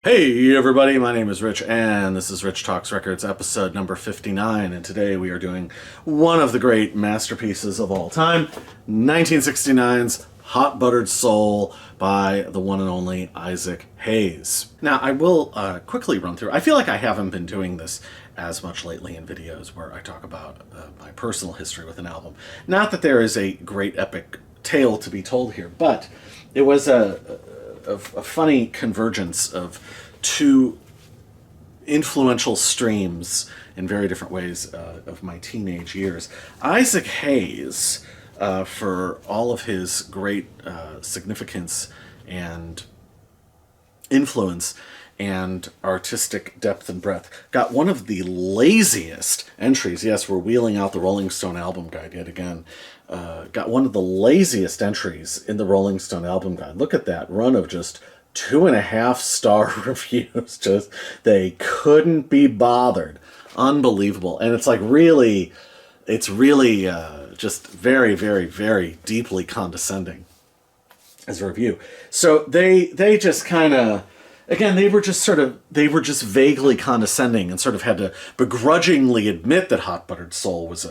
Hey everybody, my name is Rich and this is Rich Talks Records episode number 59, and today we are doing one of the great masterpieces of all time, 1969's Hot Buttered Soul by the one and only Isaac Hayes. Now I will quickly run through, I feel like I haven't been doing this as much lately in videos where I talk about my personal history with an album. Not that there is a great epic tale to be told here, but it was a funny convergence of two influential streams in very different ways of my teenage years. Isaac Hayes, for all of his great significance and influence and artistic depth and breadth, got one of the laziest entries. Yes, we're wheeling out the Rolling Stone album guide yet again. Got one of the laziest entries in the Rolling Stone album guide. Look at that run of just 2.5-star reviews. Just, they couldn't be bothered. Unbelievable. And it's like really, just very, very, very deeply condescending as a review. So they just kind of, again, they were just vaguely condescending and sort of had to begrudgingly admit that Hot Buttered Soul was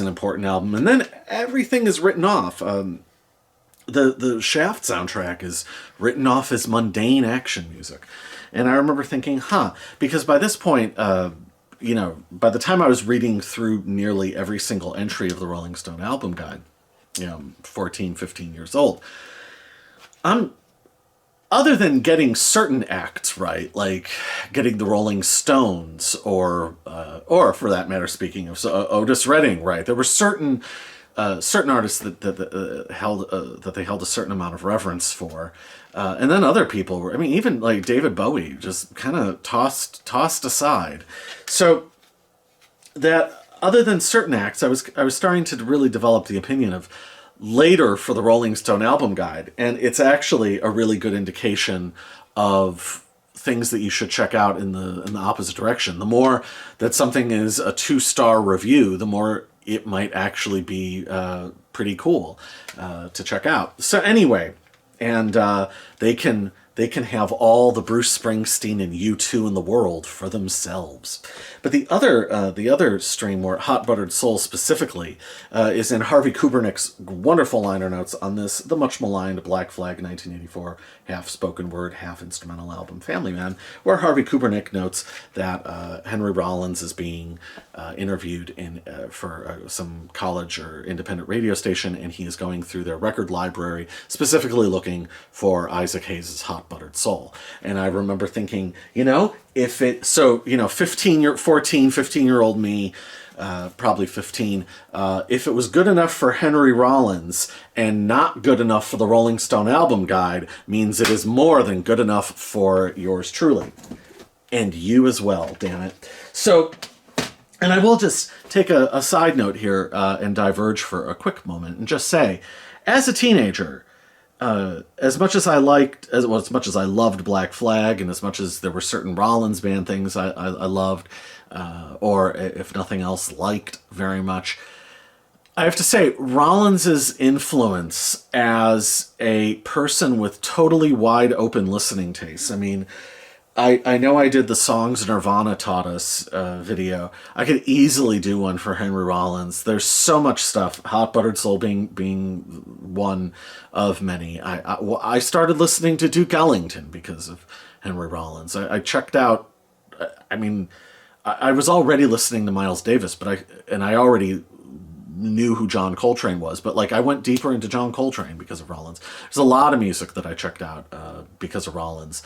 an important album, and then everything is written off. The Shaft soundtrack is written off as mundane action music, and I remember thinking, because by this point, by the time I was reading through nearly every single entry of the Rolling Stone album guide, 14, 15 years old, other than getting certain acts right, like getting the Rolling Stones, or for that matter, speaking of Otis Redding, right, there were certain artists that they held a certain amount of reverence for, and then other people were. I mean, even like David Bowie, just kind of tossed aside. So that other than certain acts, I was starting to really develop the opinion of later for the Rolling Stone album guide, and it's actually a really good indication of things that you should check out in the opposite direction. The more that something is a 2-star review, the more it might actually be pretty cool to check out. So anyway, and they can have all the Bruce Springsteen and U2 in the world for themselves. But the other stream, where Hot Buttered Soul specifically, is in Harvey Kubernik's wonderful liner notes on the much maligned Black Flag 1984 half spoken word, half instrumental album Family Man, where Harvey Kubernik notes that Henry Rollins is being interviewed for some college or independent radio station, and he is going through their record library, specifically looking for Isaac Hayes' Hot Buttered Soul. And I remember thinking, if it, 15-year-old me, probably 15, if it was good enough for Henry Rollins and not good enough for the Rolling Stone album guide, means it is more than good enough for yours truly. And you as well, damn it. So, and I will just take a side note here and diverge for a quick moment and just say, as a teenager, as much as I loved Black Flag, and as much as there were certain Rollins band things I loved, or if nothing else, liked very much, I have to say, Rollins' influence as a person with totally wide open listening tastes. I mean, I know I did the Songs Nirvana Taught Us video. I could easily do one for Henry Rollins. There's so much stuff. Hot Buttered Soul being one of many. I started listening to Duke Ellington because of Henry Rollins. I checked out. I mean, I was already listening to Miles Davis, but I already knew who John Coltrane was, but I went deeper into John Coltrane because of Rollins. There's a lot of music that I checked out because of Rollins.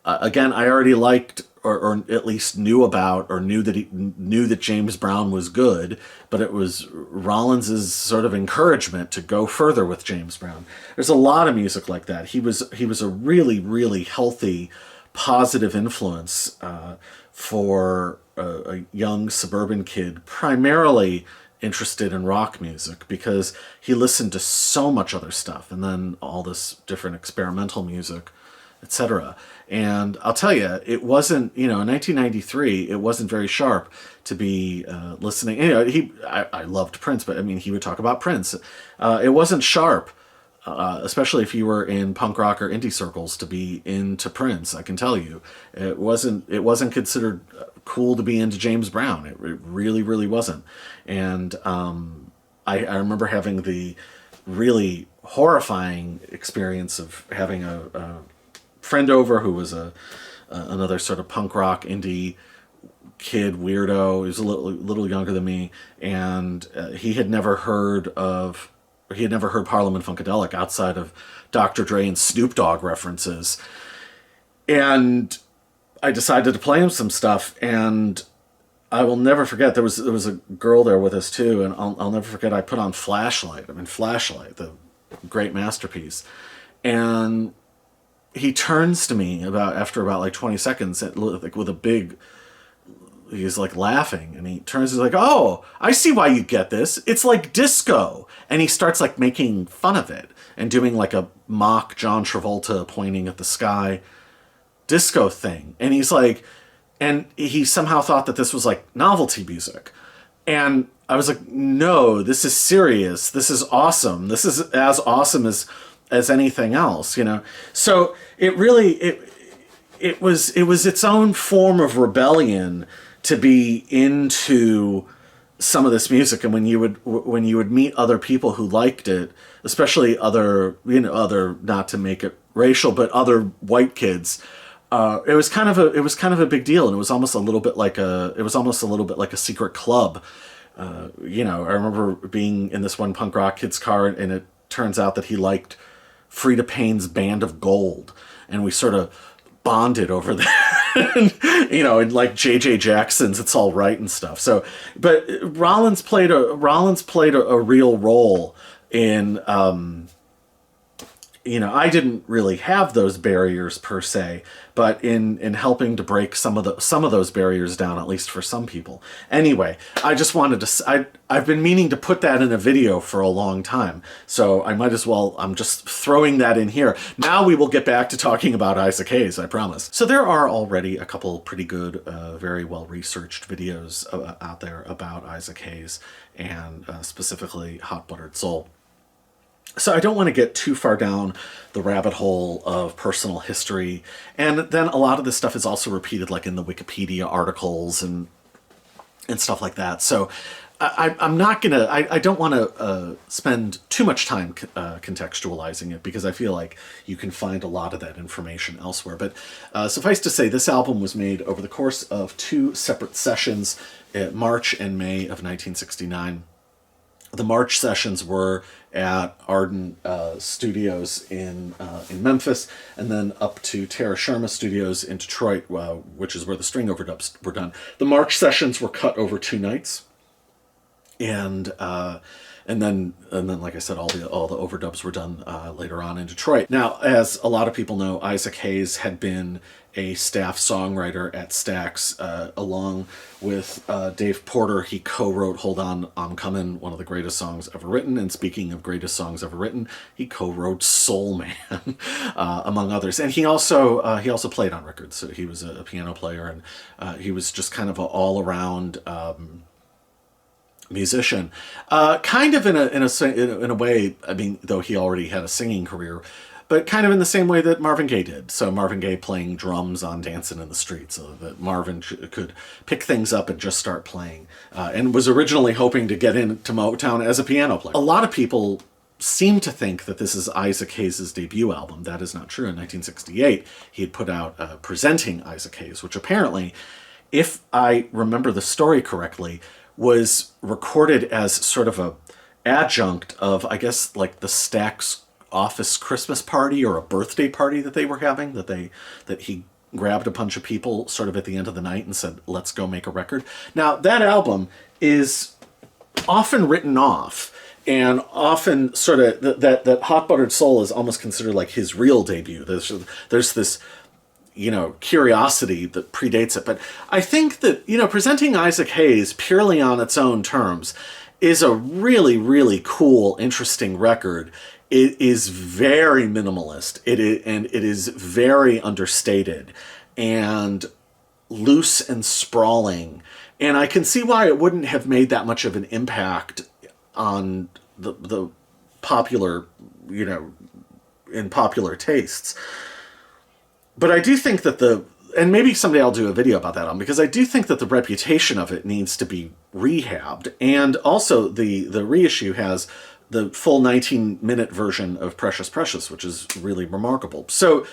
Again, I already liked, or at least knew about, or knew that James Brown was good, but it was Rollins' sort of encouragement to go further with James Brown. There's a lot of music like that. He was a really, really healthy, positive influence for a young suburban kid, primarily interested in rock music, because he listened to so much other stuff, and then all this different experimental music, etc. And I'll tell you, it wasn't, in 1993, it wasn't very sharp to be listening. I loved Prince, but I mean, he would talk about Prince. It wasn't sharp especially if you were in punk rock or indie circles, to be into Prince. I can tell you, it wasn't considered cool to be into James Brown. It really, really wasn't. And I remember having the really horrifying experience of having a friend over who was another sort of punk rock indie kid weirdo. He was a little younger than me, and he had never heard Parliament Funkadelic outside of Dr. Dre and Snoop Dogg references. And I decided to play him some stuff, and I will never forget, there was a girl there with us too, and I'll never forget, I put on Flashlight, the great masterpiece. And he turns to me after about like 20 seconds, like with a big, he's like laughing, and he turns, he's like, "Oh, I see why you get this. It's like disco." And he starts like making fun of it and doing like a mock John Travolta pointing at the sky disco thing. And he's like, and he somehow thought that this was like novelty music. And I was like, "No, this is serious. This is awesome. This is as awesome as anything else, you know?" So it really, it was its own form of rebellion to be into some of this music. And when you would meet other people who liked it, especially other, not to make it racial, but other white kids, it was kind of a big deal, and it was almost a little bit like a secret club. I remember being in this one punk rock kid's car, and it turns out that he liked Frida Payne's Band of Gold, and we sort of bonded over that. And like J.J. Jackson's It's All Right and stuff. So, but Rollins played a real role in, I didn't really have those barriers per se, but in helping to break some of those barriers down, at least for some people. Anyway, I just wanted to, I've been meaning to put that in a video for a long time, so I might as well, I'm just throwing that in here. Now we will get back to talking about Isaac Hayes, I promise. So there are already a couple pretty good, very well-researched videos out there about Isaac Hayes, and specifically Hot Buttered Soul. So I don't want to get too far down the rabbit hole of personal history. And then a lot of this stuff is also repeated like in the Wikipedia articles and stuff like that. So I'm not going to, I don't want to spend too much time contextualizing it, because I feel like you can find a lot of that information elsewhere. But suffice to say, this album was made over the course of 2 separate sessions, March and May of 1969. The March sessions were at Arden Studios in Memphis, and then up to Tara Sharma Studios in Detroit, which is where the string overdubs were done. The March sessions were cut over 2 nights, and then, like I said, all the overdubs were done later on in Detroit. Now, as a lot of people know, Isaac Hayes had been a staff songwriter at Stax, along with Dave Porter. He co-wrote "Hold On, I'm Comin'," one of the greatest songs ever written. And speaking of greatest songs ever written, he co-wrote "Soul Man," among others. And he also played on records. So he was a piano player, and he was just kind of an all-around musician, kind of in a way. I mean, though he already had a singing career, but kind of in the same way that Marvin Gaye did. So Marvin Gaye playing drums on Dancing in the Street, so that Marvin could pick things up and just start playing, and was originally hoping to get into Motown as a piano player. A lot of people seem to think that this is Isaac Hayes' debut album. That is not true. In 1968, he had put out Presenting Isaac Hayes, which apparently, if I remember the story correctly, was recorded as sort of a adjunct of, I guess, like the Stax office Christmas party or a birthday party that they were having, that he grabbed a bunch of people sort of at the end of the night and said, "Let's go make a record." Now, that album is often written off, and often sort of that Hot Buttered Soul is almost considered like his real debut. There's this curiosity that predates it. But I think that, Presenting Isaac Hayes purely on its own terms is a really, really cool, interesting record. It is very minimalist. It is very understated and loose and sprawling. And I can see why it wouldn't have made that much of an impact on the popular, in popular tastes. But I do think that and maybe someday I'll do a video about that album, because I do think that the reputation of it needs to be rehabbed. And also the reissue has the full 19-minute version of Precious Precious, which is really remarkable. So,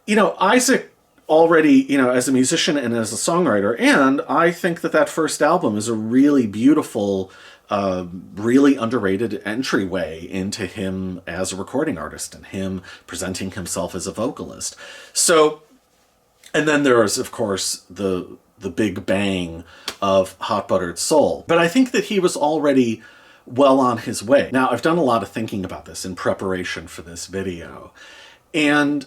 Isaac already, as a musician and as a songwriter, and I think that first album is a really beautiful, really underrated entryway into him as a recording artist and him presenting himself as a vocalist. So, and then there is, of course, the big bang of Hot Buttered Soul. But I think that he was already well on his way. Now, I've done a lot of thinking about this in preparation for this video. And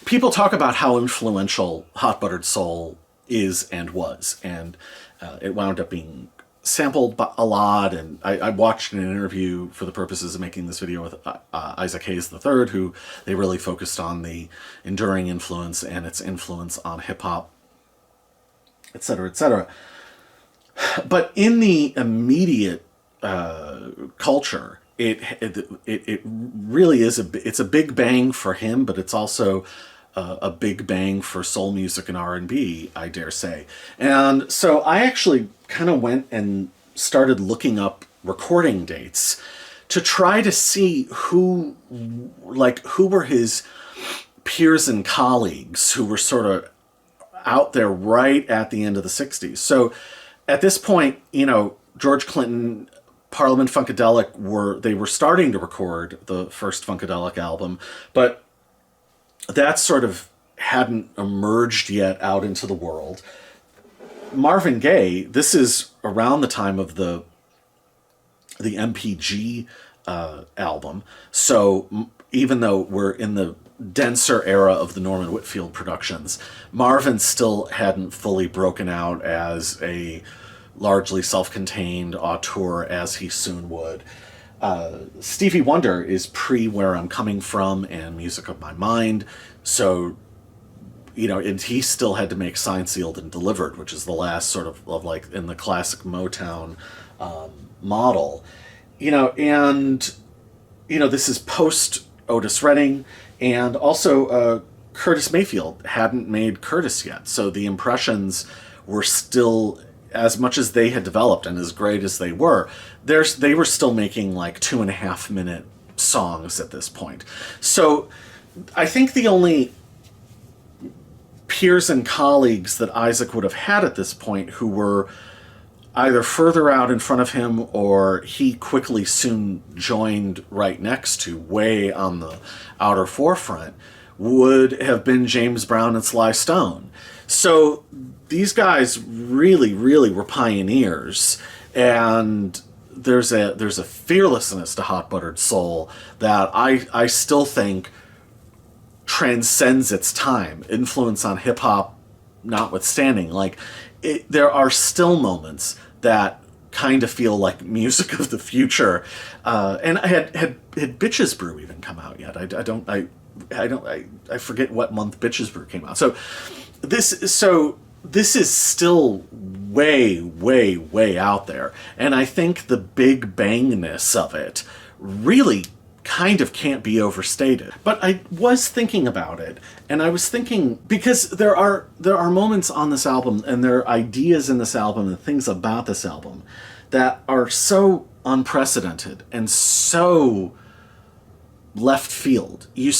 people talk about how influential Hot Buttered Soul is and was. And it wound up being sampled a lot, and I watched an interview for the purposes of making this video with Isaac Hayes III, who they really focused on the enduring influence and its influence on hip-hop, etc., etc. But in the immediate culture, it really is it's a big bang for him, but it's also a big bang for soul music and R&B, I dare say. And so I actually kind of went and started looking up recording dates to try to see who were his peers and colleagues who were sort of out there right at the end of the 60s. So at this point, George Clinton, Parliament Funkadelic were starting to record the first Funkadelic album, but that sort of hadn't emerged yet out into the world. Marvin Gaye, this is around the time of the MPG album. So even though we're in the denser era of the Norman Whitfield productions, Marvin still hadn't fully broken out as a largely self-contained auteur as he soon would. Stevie Wonder is pre Where I'm Coming From and Music of My Mind. So, and he still had to make Signed, Sealed, and Delivered, which is the last sort of like in the classic Motown model. This is post Otis Redding, and also Curtis Mayfield hadn't made Curtis yet. So the impressions were still, as much as they had developed and as great as they were still making like 2.5-minute songs at this point. So I think the only peers and colleagues that Isaac would have had at this point who were either further out in front of him or he quickly soon joined right next to, way on the outer forefront, would have been James Brown and Sly Stone. So these guys really, really were pioneers, and there's a fearlessness to Hot Buttered Soul that I still think transcends its time, influence on hip-hop notwithstanding. There are still moments that kind of feel like music of the future. And I had Bitches Brew even come out yet? I forget what month Bitches Brew came out. So this is still way, way, way out there. And I think the big bangness of it really kind of can't be overstated. But I was thinking about it, and I was thinking, because there are moments on this album, and there are ideas in this album and things about this album that are so unprecedented and so left field. You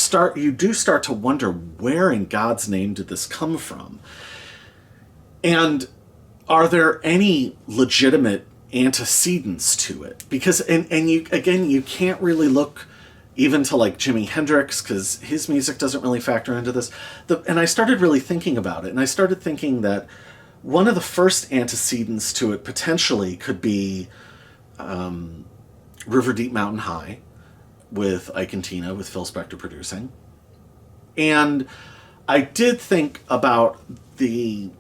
do start to wonder, where in God's name did this come from? And are there any legitimate antecedents to it? Because you can't really look even to like Jimi Hendrix, because his music doesn't really factor into this. And I started really thinking about it, and I started thinking that one of the first antecedents to it potentially could be River Deep Mountain High with Ike and Tina, with Phil Spector producing. And I did think about the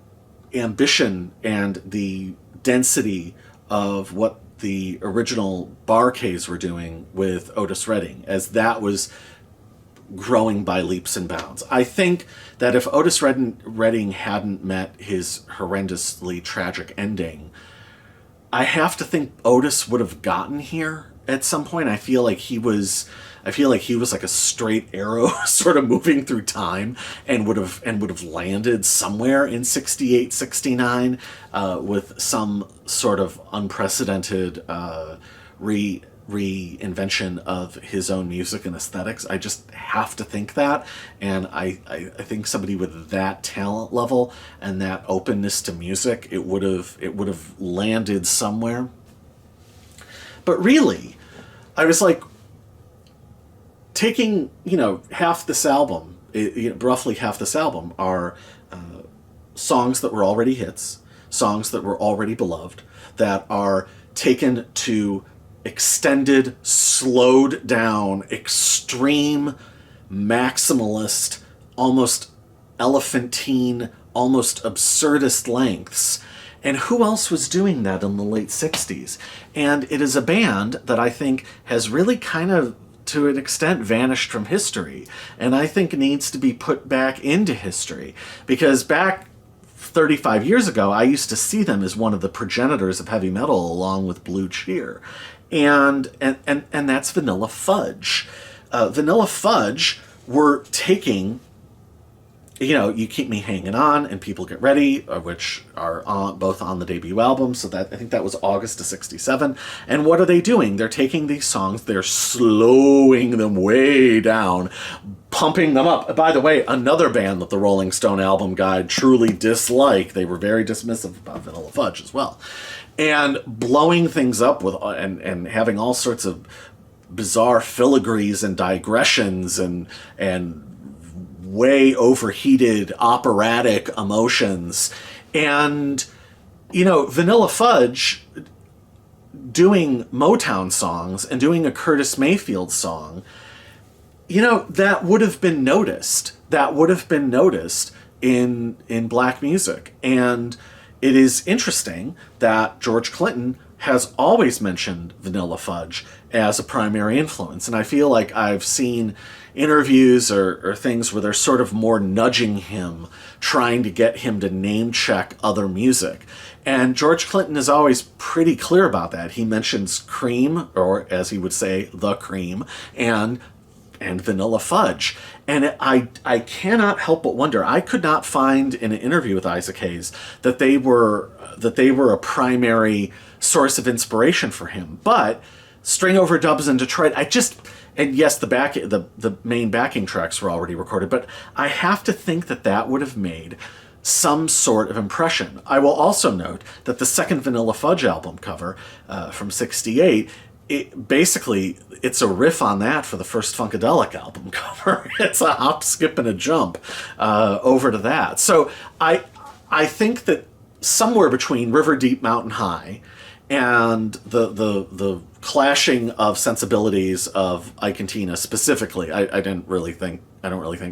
ambition and the density of what the original Bar-Kays were doing with Otis Redding, as that was growing by leaps and bounds. I think that if Otis Redding hadn't met his horrendously tragic ending, I have to think Otis would have gotten here at some point I feel like he was like a straight arrow sort of moving through time and would have landed somewhere in 68, 69 with some sort of unprecedented reinvention of his own music and aesthetics. I just have to think that, and I think somebody with that talent level and that openness to music, it would have landed somewhere. But really, I was like, taking, half this album, roughly half this album are songs that were already hits, songs that were already beloved, that are taken to extended, slowed down, extreme, maximalist, almost elephantine, almost absurdist lengths. And who else was doing that in the late 60s? And it is a band that I think has really kind of, to an extent, vanished from history, and I think needs to be put back into history. Because back 35 years ago, I used to see them as one of the progenitors of heavy metal along with Blue Cheer. And that's Vanilla Fudge. Vanilla Fudge were taking, You Keep Me Hanging On and People Get Ready, which are both on the debut album, so that I think that was August of 67. And what are they doing? They're taking these songs, they're slowing them way down, pumping them up. By the way, another band that the Rolling Stone Album Guide truly disliked. They were very dismissive about Vanilla Fudge as well. And blowing things up with and having all sorts of bizarre filigrees and digressions and way overheated operatic emotions. And, Vanilla Fudge doing Motown songs and doing a Curtis Mayfield song, that would have been noticed. That would have been noticed in black music. And it is interesting that George Clinton has always mentioned Vanilla Fudge as a primary influence. And I feel like I've seen interviews or things where they're sort of more nudging him, trying to get him to name check other music. And George Clinton is always pretty clear about that. He mentions Cream, or as he would say, the Cream, and Vanilla Fudge. And I cannot help but wonder, I could not find in an interview with Isaac Hayes that they were a primary source of inspiration for him. But String Overdubs in Detroit, and yes, the main backing tracks were already recorded, but I have to think that would have made some sort of impression. I will also note that the second Vanilla Fudge album cover from 68, it's a riff on that for the first Funkadelic album cover. It's a hop, skip, and a jump over to that. So I think that somewhere between River Deep, Mountain High and the clashing of sensibilities of Ike and Tina specifically, I don't really think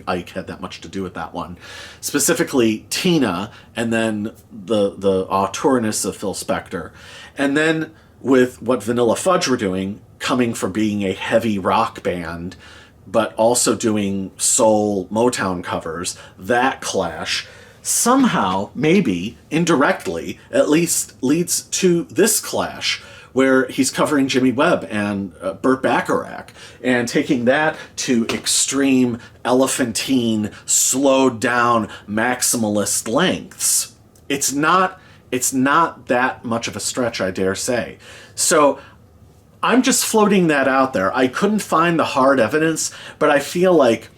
Ike had that much to do with that one. Specifically Tina, and then the auteurness of Phil Spector. And then with what Vanilla Fudge were doing, coming from being a heavy rock band, but also doing soul Motown covers, that clash somehow, maybe indirectly, at least leads to this clash, where he's covering Jimmy Webb and Burt Bacharach, and taking that to extreme, elephantine, slowed down, maximalist lengths. It's not that much of a stretch, I dare say. So I'm just floating that out there. I couldn't find the hard evidence, but I feel like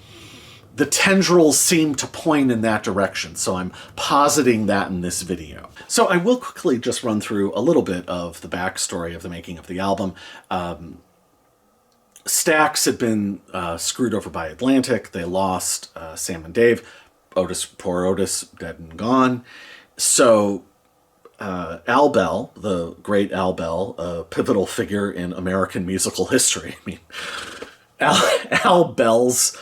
the tendrils seem to point in that direction, so I'm positing that in this video. So I will quickly just run through a little bit of the backstory of the making of the album. Stax had been screwed over by Atlantic. They lost Sam and Dave. Poor Otis, dead and gone. So Al Bell, the great Al Bell, a pivotal figure in American musical history. I mean, Al Bell's...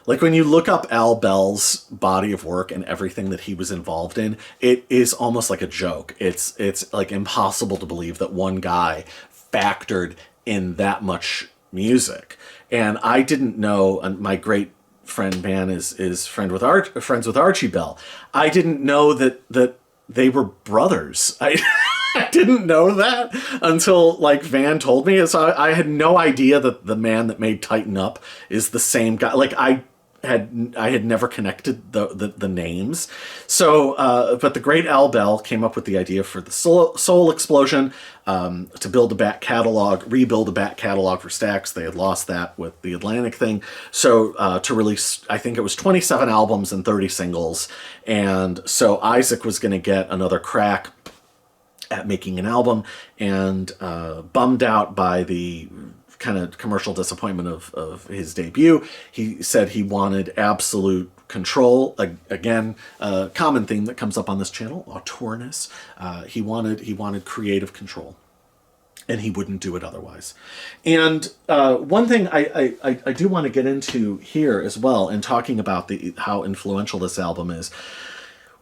Like, when you look up Al Bell's body of work and everything that he was involved in, it is almost like a joke. It's like impossible to believe that one guy factored in that much music. And I didn't know, and my great friend Van is friends with Archie Bell. I didn't know that they were brothers. I didn't know that until like Van told me. So I had no idea that the man that made Tighten Up is the same guy. Like I had never connected the names. So, but the great Al Bell came up with the idea for the Soul Explosion, to build a back catalog, rebuild a back catalog for Stax. They had lost that with the Atlantic thing. So, to release, I think it was 27 albums and 30 singles. And so Isaac was going to get another crack at making an album, and bummed out by the kind of commercial disappointment of his debut, he said he wanted absolute control. Again, a common theme that comes up on this channel, auteurness. He wanted creative control, and he wouldn't do it otherwise. And one thing I do want to get into here as well, in talking about how influential this album is.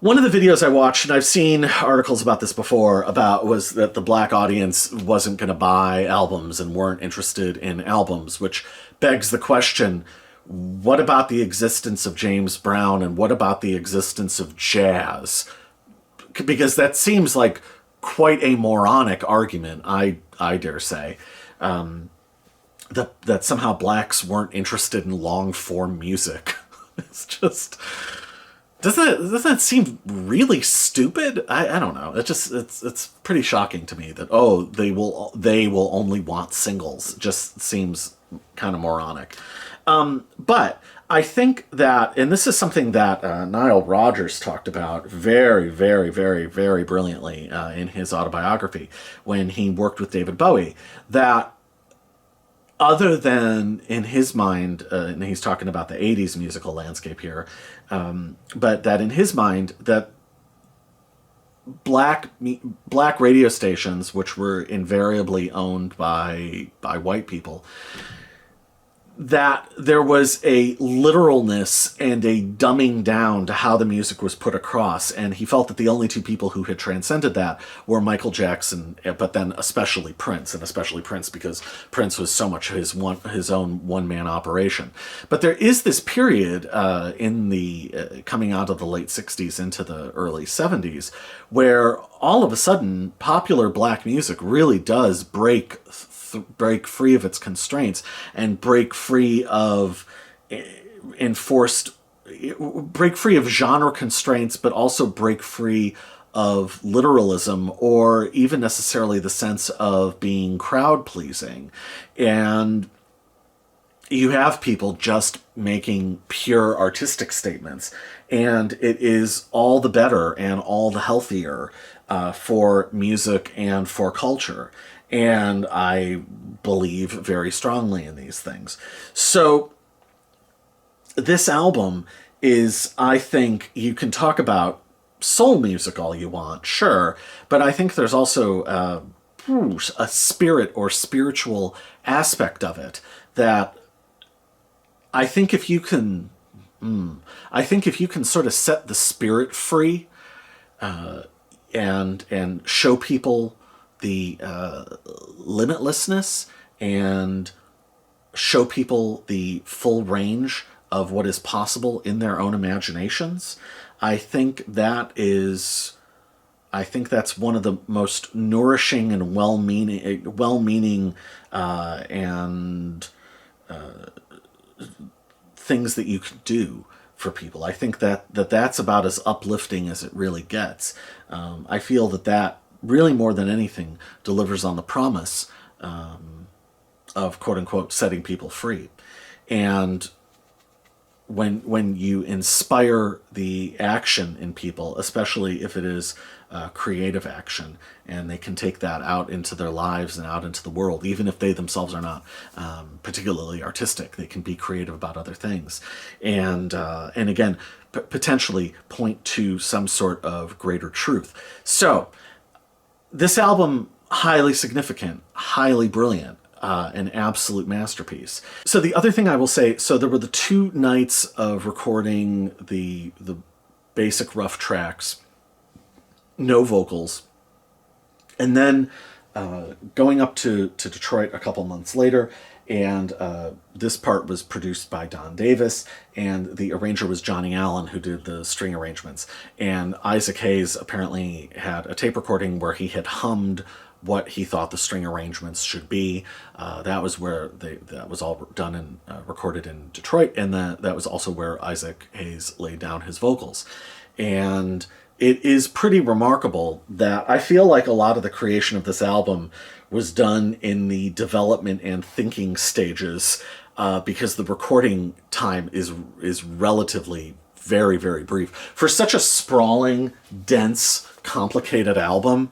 One of the videos I watched, and I've seen articles about this before, was that the black audience wasn't going to buy albums and weren't interested in albums, which begs the question, what about the existence of James Brown, and what about the existence of jazz? Because that seems like quite a moronic argument, I dare say, that somehow blacks weren't interested in long-form music. It's just... Doesn't that seem really stupid? I don't know. It's pretty shocking to me that they will only want singles. It just seems kind of moronic. But I think that, and this is something that Nile Rodgers talked about very, very, very, very brilliantly in his autobiography when he worked with David Bowie, that other than in his mind, and he's talking about the 80s musical landscape here, but that in his mind, that black radio stations, which were invariably owned by white people, that there was a literalness and a dumbing down to how the music was put across. And he felt that the only two people who had transcended that were Michael Jackson, but then especially Prince, and especially Prince because Prince was so much his own one-man operation. But there is this period in the coming out of the late 60s into the early 70s where all of a sudden popular black music really does break free of its constraints and break free of genre constraints, but also break free of literalism or even necessarily the sense of being crowd pleasing. And you have people just making pure artistic statements, and it is all the better and all the healthier for music and for culture. And I believe very strongly in these things. So this album is, I think, you can talk about soul music all you want, sure, but I think there's also a spirit or spiritual aspect of it that I think if you can sort of set the spirit free and show people the limitlessness and show people the full range of what is possible in their own imaginations, I think that's one of the most nourishing and well-meaning things that you can do for people. I think that's about as uplifting as it really gets. I feel that really more than anything delivers on the promise of quote-unquote setting people free. And when you inspire the action in people, especially if it is creative action, and they can take that out into their lives and out into the world, even if they themselves are not particularly artistic, they can be creative about other things. And again, potentially point to some sort of greater truth. So this album, highly significant, highly brilliant, an absolute masterpiece. So the other thing I will say, so there were the 2 nights of recording the basic rough tracks, no vocals, and then going up to Detroit a couple months later And this part was produced by Don Davis, and the arranger was Johnny Allen, who did the string arrangements. And Isaac Hayes apparently had a tape recording where he had hummed what he thought the string arrangements should be. That was where that was all done and recorded in Detroit, and that was also where Isaac Hayes laid down his vocals. And it is pretty remarkable that I feel like a lot of the creation of this album was done in the development and thinking stages, because the recording time is relatively very, very brief. For such a sprawling, dense, complicated album,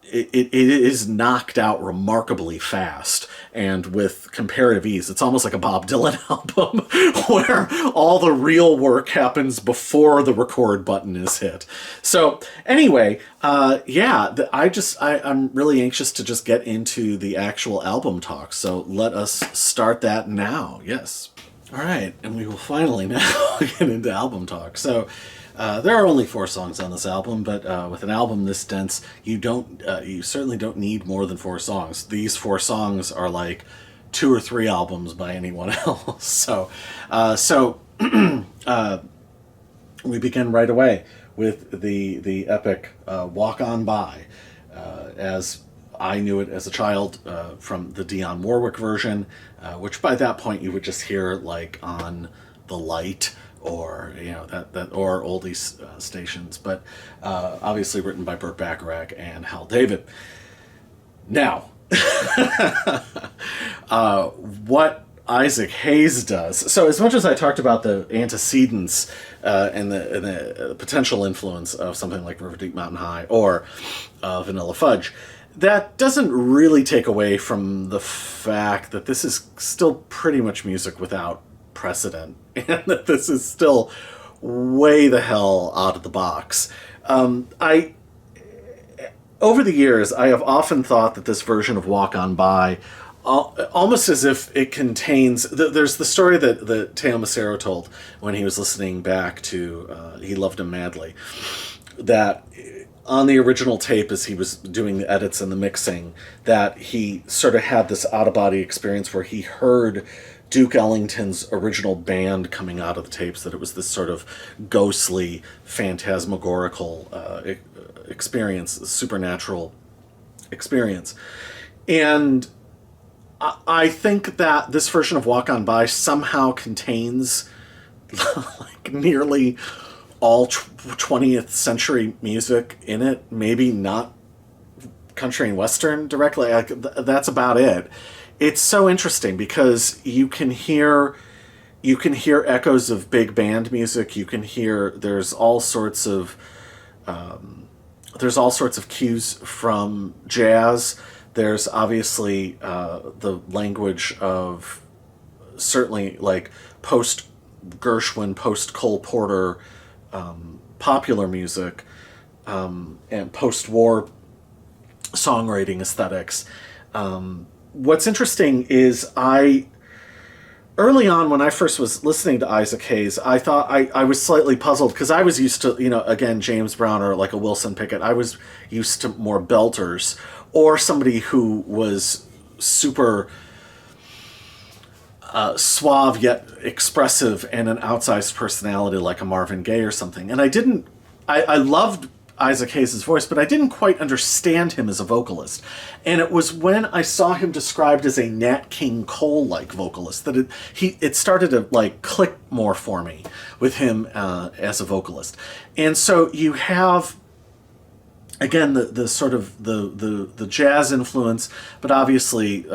it is knocked out remarkably fast and with comparative ease. It's almost like a Bob Dylan album where all the real work happens before the record button is hit. So anyway, I'm really anxious to just get into the actual album talk. So let us start that now. Yes. All right. And we will finally now get into album talk. So, there are only 4 songs on this album, but with an album this dense, you certainly don't need more than 4 songs. These 4 songs are like 2 or 3 albums by anyone else. So we begin right away with the epic "Walk On By," as I knew it as a child from the Dionne Warwick version, which by that point you would just hear like on The Light, or that or oldies stations, but obviously written by Burt Bacharach and Hal David. Now, what Isaac Hayes does. So, as much as I talked about the antecedents and the potential influence of something like River Deep Mountain High or Vanilla Fudge, that doesn't really take away from the fact that this is still pretty much music without precedent, and that this is still way the hell out of the box. Over the years, I have often thought that this version of Walk On By, almost as if it contains... There's the story that Teo Macero told when he was listening back to He Loved Him Madly, that on the original tape, as he was doing the edits and the mixing, that he sort of had this out-of-body experience where he heard Duke Ellington's original band coming out of the tapes, that it was this sort of ghostly, phantasmagorical experience, supernatural experience. And I think that this version of Walk On By somehow contains like nearly all 20th century music in it. Maybe not country and western directly. That's about it. It's so interesting because you can hear echoes of big band music. You can hear there's all sorts of cues from jazz. There's obviously the language of certainly like post Gershwin, post Cole Porter popular music, and post-war songwriting aesthetics. What's interesting is early on when I first was listening to Isaac Hayes, I thought I was slightly puzzled because I was used to, again, James Brown or like a Wilson Pickett. I was used to more belters or somebody who was super suave yet expressive and an outsized personality like a Marvin Gaye or something. And I loved Isaac Hayes' voice, but I didn't quite understand him as a vocalist. And it was when I saw him described as a Nat King Cole-like vocalist that it started to like click more for me with him as a vocalist. And so you have, again, the sort of the jazz influence, but obviously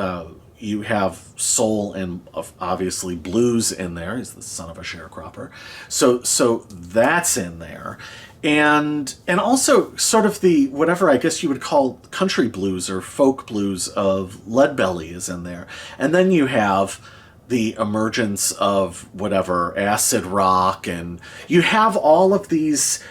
you have soul and obviously blues in there. He's the son of a sharecropper, so that's in there. And also sort of the, whatever I guess you would call country blues or folk blues of Leadbelly is in there. And then you have the emergence of whatever, acid rock, and you have all of these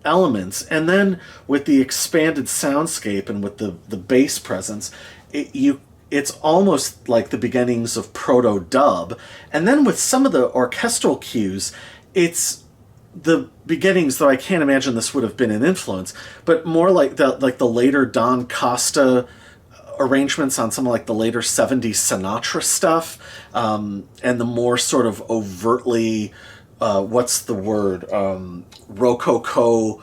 elements. And then with the expanded soundscape and with the bass presence, it's almost like the beginnings of proto-dub. And then with some of the orchestral cues, it's the beginnings, though I can't imagine this would have been an influence, but more like the later Don Costa arrangements on some of like the later 70s Sinatra stuff, and the more sort of overtly, what's the word, Rococo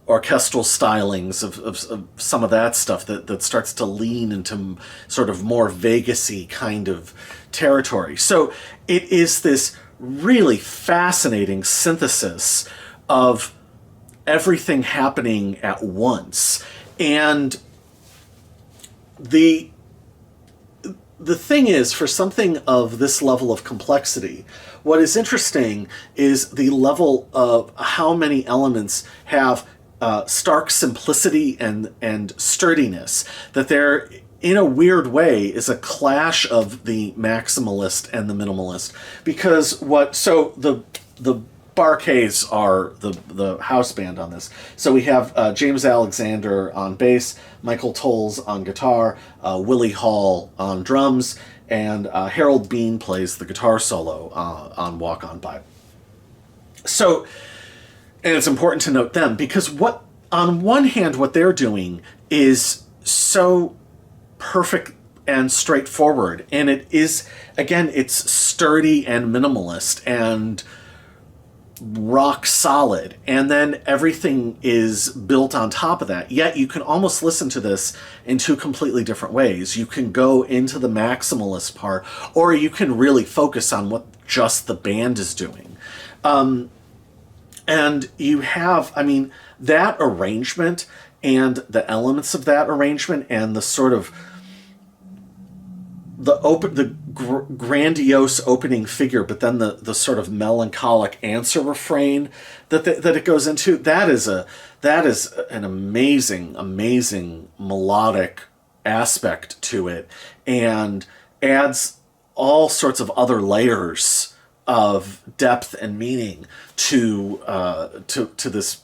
orchestral stylings of some of that stuff that starts to lean into sort of more Vegas-y kind of territory. So it is this really fascinating synthesis of everything happening at once. And the thing is, for something of this level of complexity, what is interesting is the level of how many elements have stark simplicity and sturdiness. That there, in a weird way, is a clash of the maximalist and the minimalist. Because the Bar-Kays are the house band on this. So we have James Alexander on bass, Michael Tolles on guitar, Willie Hall on drums, and Harold Bean plays the guitar solo on Walk On By. So, and it's important to note them, because what, on one hand, what they're doing is so perfect and straightforward, and it is, again, it's sturdy and minimalist and rock solid, and then everything is built on top of that. Yet you can almost listen to this in two completely different ways. You can go into the maximalist part, or you can really focus on what just the band is doing. And you have, I mean, that arrangement and the elements of that arrangement and the sort of the grandiose opening figure, but then the sort of melancholic answer refrain that it goes into, that is an amazing melodic aspect to it, and adds all sorts of other layers of depth and meaning to this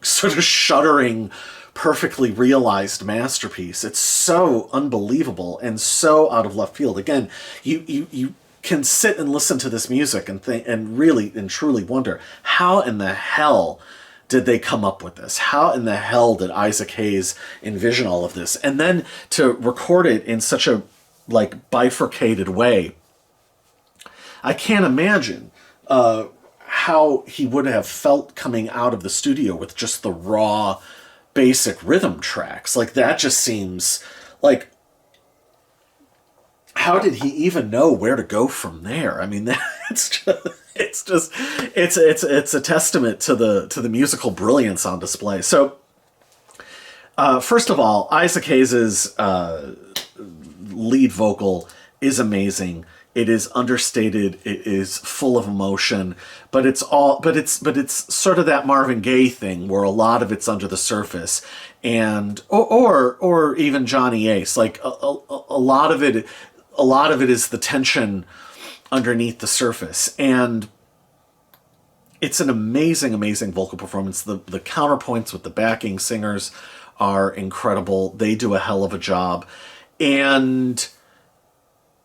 sort of shuddering, perfectly realized masterpiece. It's so unbelievable and so out of left field. Again, you can sit and listen to this music and think and really and truly wonder, how in the hell did they come up with this? How in the hell did Isaac Hayes envision all of this? And then to record it in such a like bifurcated way, I can't imagine how he would have felt coming out of the studio with just the raw, basic rhythm tracks. Like, that just seems like, how did he even know where to go from there? I mean, it's a testament to the musical brilliance on display. So, first of all, Isaac Hayes' lead vocal is amazing. It is understated. It is full of emotion, but it's sort of that Marvin Gaye thing where a lot of it's under the surface, and or even Johnny Ace. Like a lot of it is the tension underneath the surface, and it's an amazing vocal performance. The counterpoints with the backing singers are incredible. They do a hell of a job, and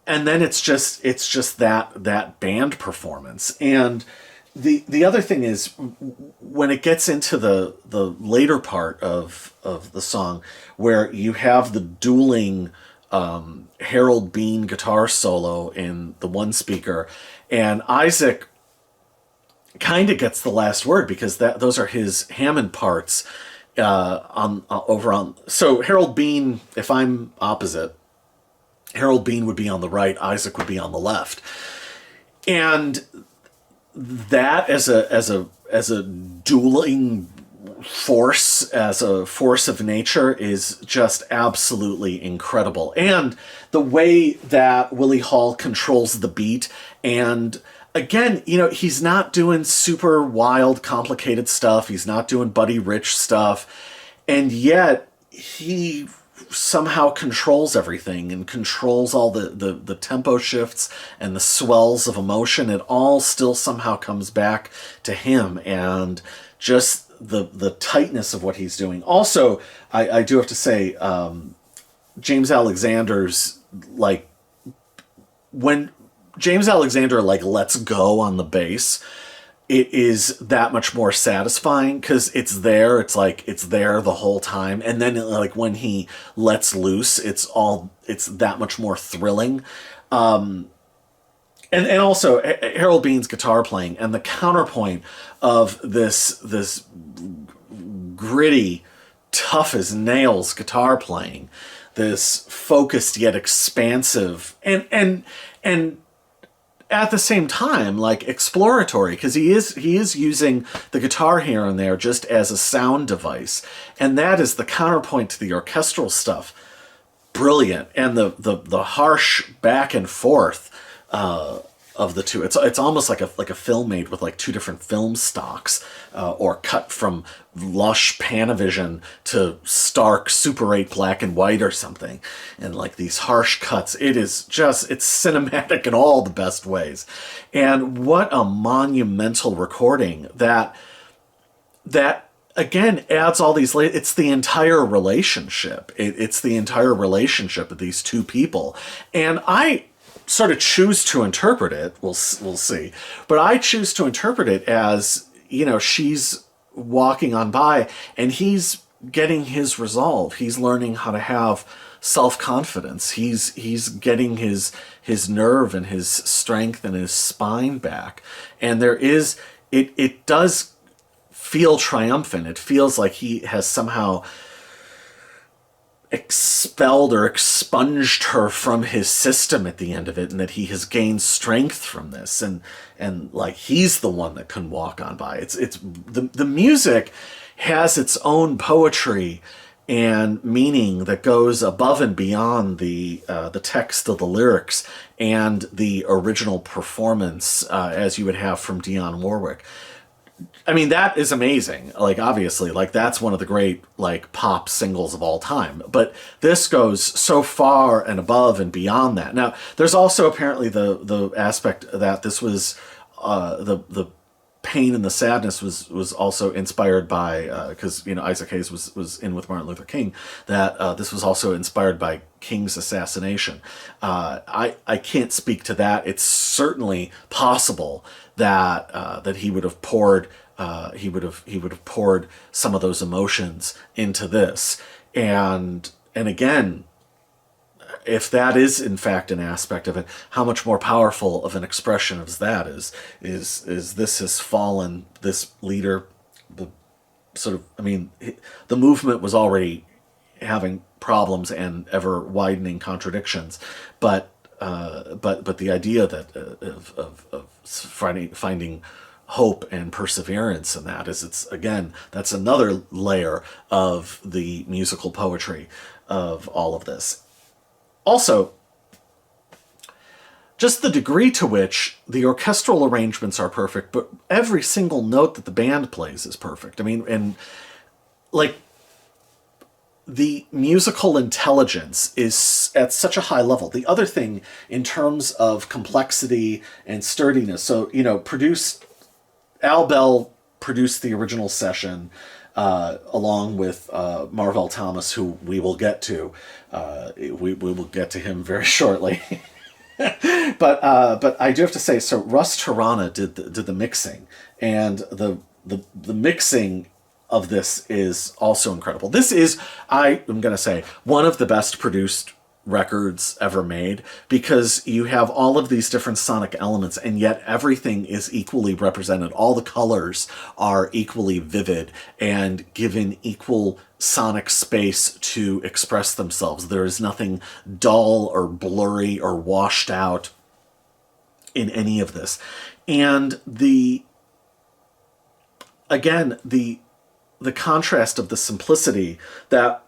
then it's just that band performance. And the other thing is, when it gets into the later part of the song, where you have the dueling Harold Bean guitar solo in the one speaker, and Isaac kind of gets the last word, because those are his Hammond parts over on. So Harold Bean, if I'm opposite, Harold Bean would be on the right, Isaac would be on the left. And that as a dueling force, as a force of nature, is just absolutely incredible. And the way that Willie Hall controls the beat, and again, he's not doing super wild, complicated stuff. He's not doing Buddy Rich stuff. And yet he somehow controls everything and controls all the tempo shifts and the swells of emotion. It all still somehow comes back to him, and just the tightness of what he's doing. Also, I do have to say, James Alexander's, like, when James Alexander lets go on the bass, it is that much more satisfying because it's there. It's like it's there the whole time, and then like when he lets loose, it's that much more thrilling. And also Harold Bean's guitar playing and the counterpoint of this gritty, tough as nails guitar playing, this focused yet expansive and at the same time like exploratory, because he is using the guitar here and there just as a sound device, and that is the counterpoint to the orchestral stuff. Brilliant. And the harsh back and forth of the two. It's almost like a film made with like two different film stocks, or cut from lush Panavision to stark Super 8 black and white or something, and like these harsh cuts. It's cinematic in all the best ways. And what a monumental recording that again adds all these layers. It's the entire relationship. It's the entire relationship of these two people, and I sort of choose to interpret it. We'll see, but I choose to interpret it as, you know, she's walking on by and he's getting his resolve. He's learning how to have self-confidence. He's getting his nerve and his strength and his spine back, and it does feel triumphant. It feels like he has somehow expelled or expunged her from his system at the end of it, and that he has gained strength from this, and like he's the one that can walk on by. It's the music has its own poetry and meaning that goes above and beyond the text of the lyrics and the original performance, as you would have from Dionne Warwick. I mean, that is amazing. Like, obviously, like that's one of the great like pop singles of all time. But this goes so far and above and beyond that. Now, there's also apparently the aspect that this was the pain and the sadness was also inspired by, because you know Isaac Hayes was in with Martin Luther King, that this was also inspired by King's assassination. I can't speak to that. It's certainly possible that he would have poured some of those emotions into this, and again, if that is in fact an aspect of it, how much more powerful of an expression as that is this has fallen, this leader, the sort of, I mean, the movement was already having problems and ever widening contradictions, but the idea that of finding hope and perseverance in that that's another layer of the musical poetry of all of this. Also, just the degree to which the orchestral arrangements are perfect, but every single note that the band plays is perfect. I mean, and like the musical intelligence is at such a high level. The other thing in terms of complexity and sturdiness, so, you know, Al Bell produced the original session, along with Marvell Thomas, who we will get to. We will get to him very shortly. But I do have to say, so Russ Torana did the mixing, and the mixing of this is also incredible. This is, I am going to say, one of the best produced records ever made, because you have all of these different sonic elements, and yet everything is equally represented. All the colors are equally vivid and given equal sonic space to express themselves. There is nothing dull or blurry or washed out in any of this. And the contrast of the simplicity, that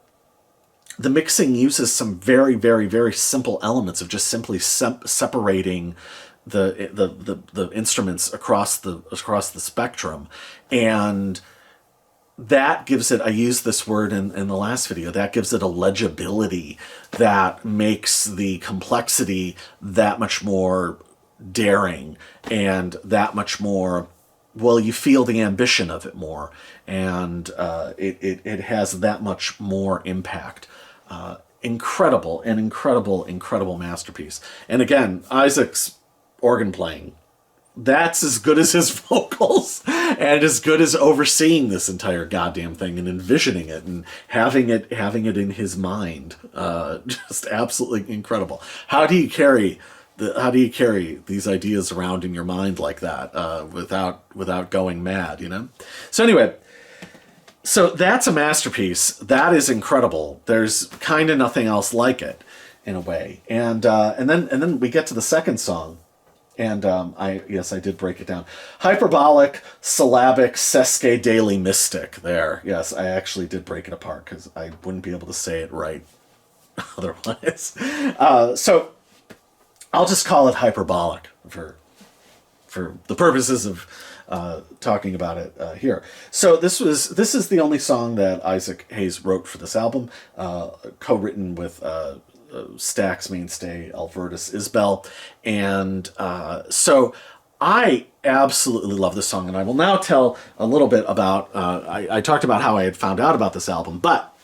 the mixing uses some very, very, very simple elements of just simply separating the instruments across the spectrum, and that gives it, I used this word in the last video, that gives it a legibility that makes the complexity that much more daring and that much more, well, you feel the ambition of it more, and it has that much more impact. Incredible, an incredible masterpiece. And again, Isaac's organ playing that's as good as his vocals and as good as overseeing this entire goddamn thing and envisioning it and having it in his mind. Just absolutely incredible. How do you carry these ideas around in your mind like that without going mad, you know? So anyway, so that's a masterpiece. That is incredible. There's kind of nothing else like it in a way. And then we get to the second song. And I did break it down. Hyperbolic, syllabic, sesque, daily, mystic. There, yes, I actually did break it apart because I wouldn't be able to say it right otherwise. So I'll just call it hyperbolic for the purposes of talking about it here. So this is the only song that Isaac Hayes wrote for this album, co-written with Stax mainstay Albertus Isbell, and so I absolutely love this song, and I will now tell a little bit about. I talked about how I had found out about this album, but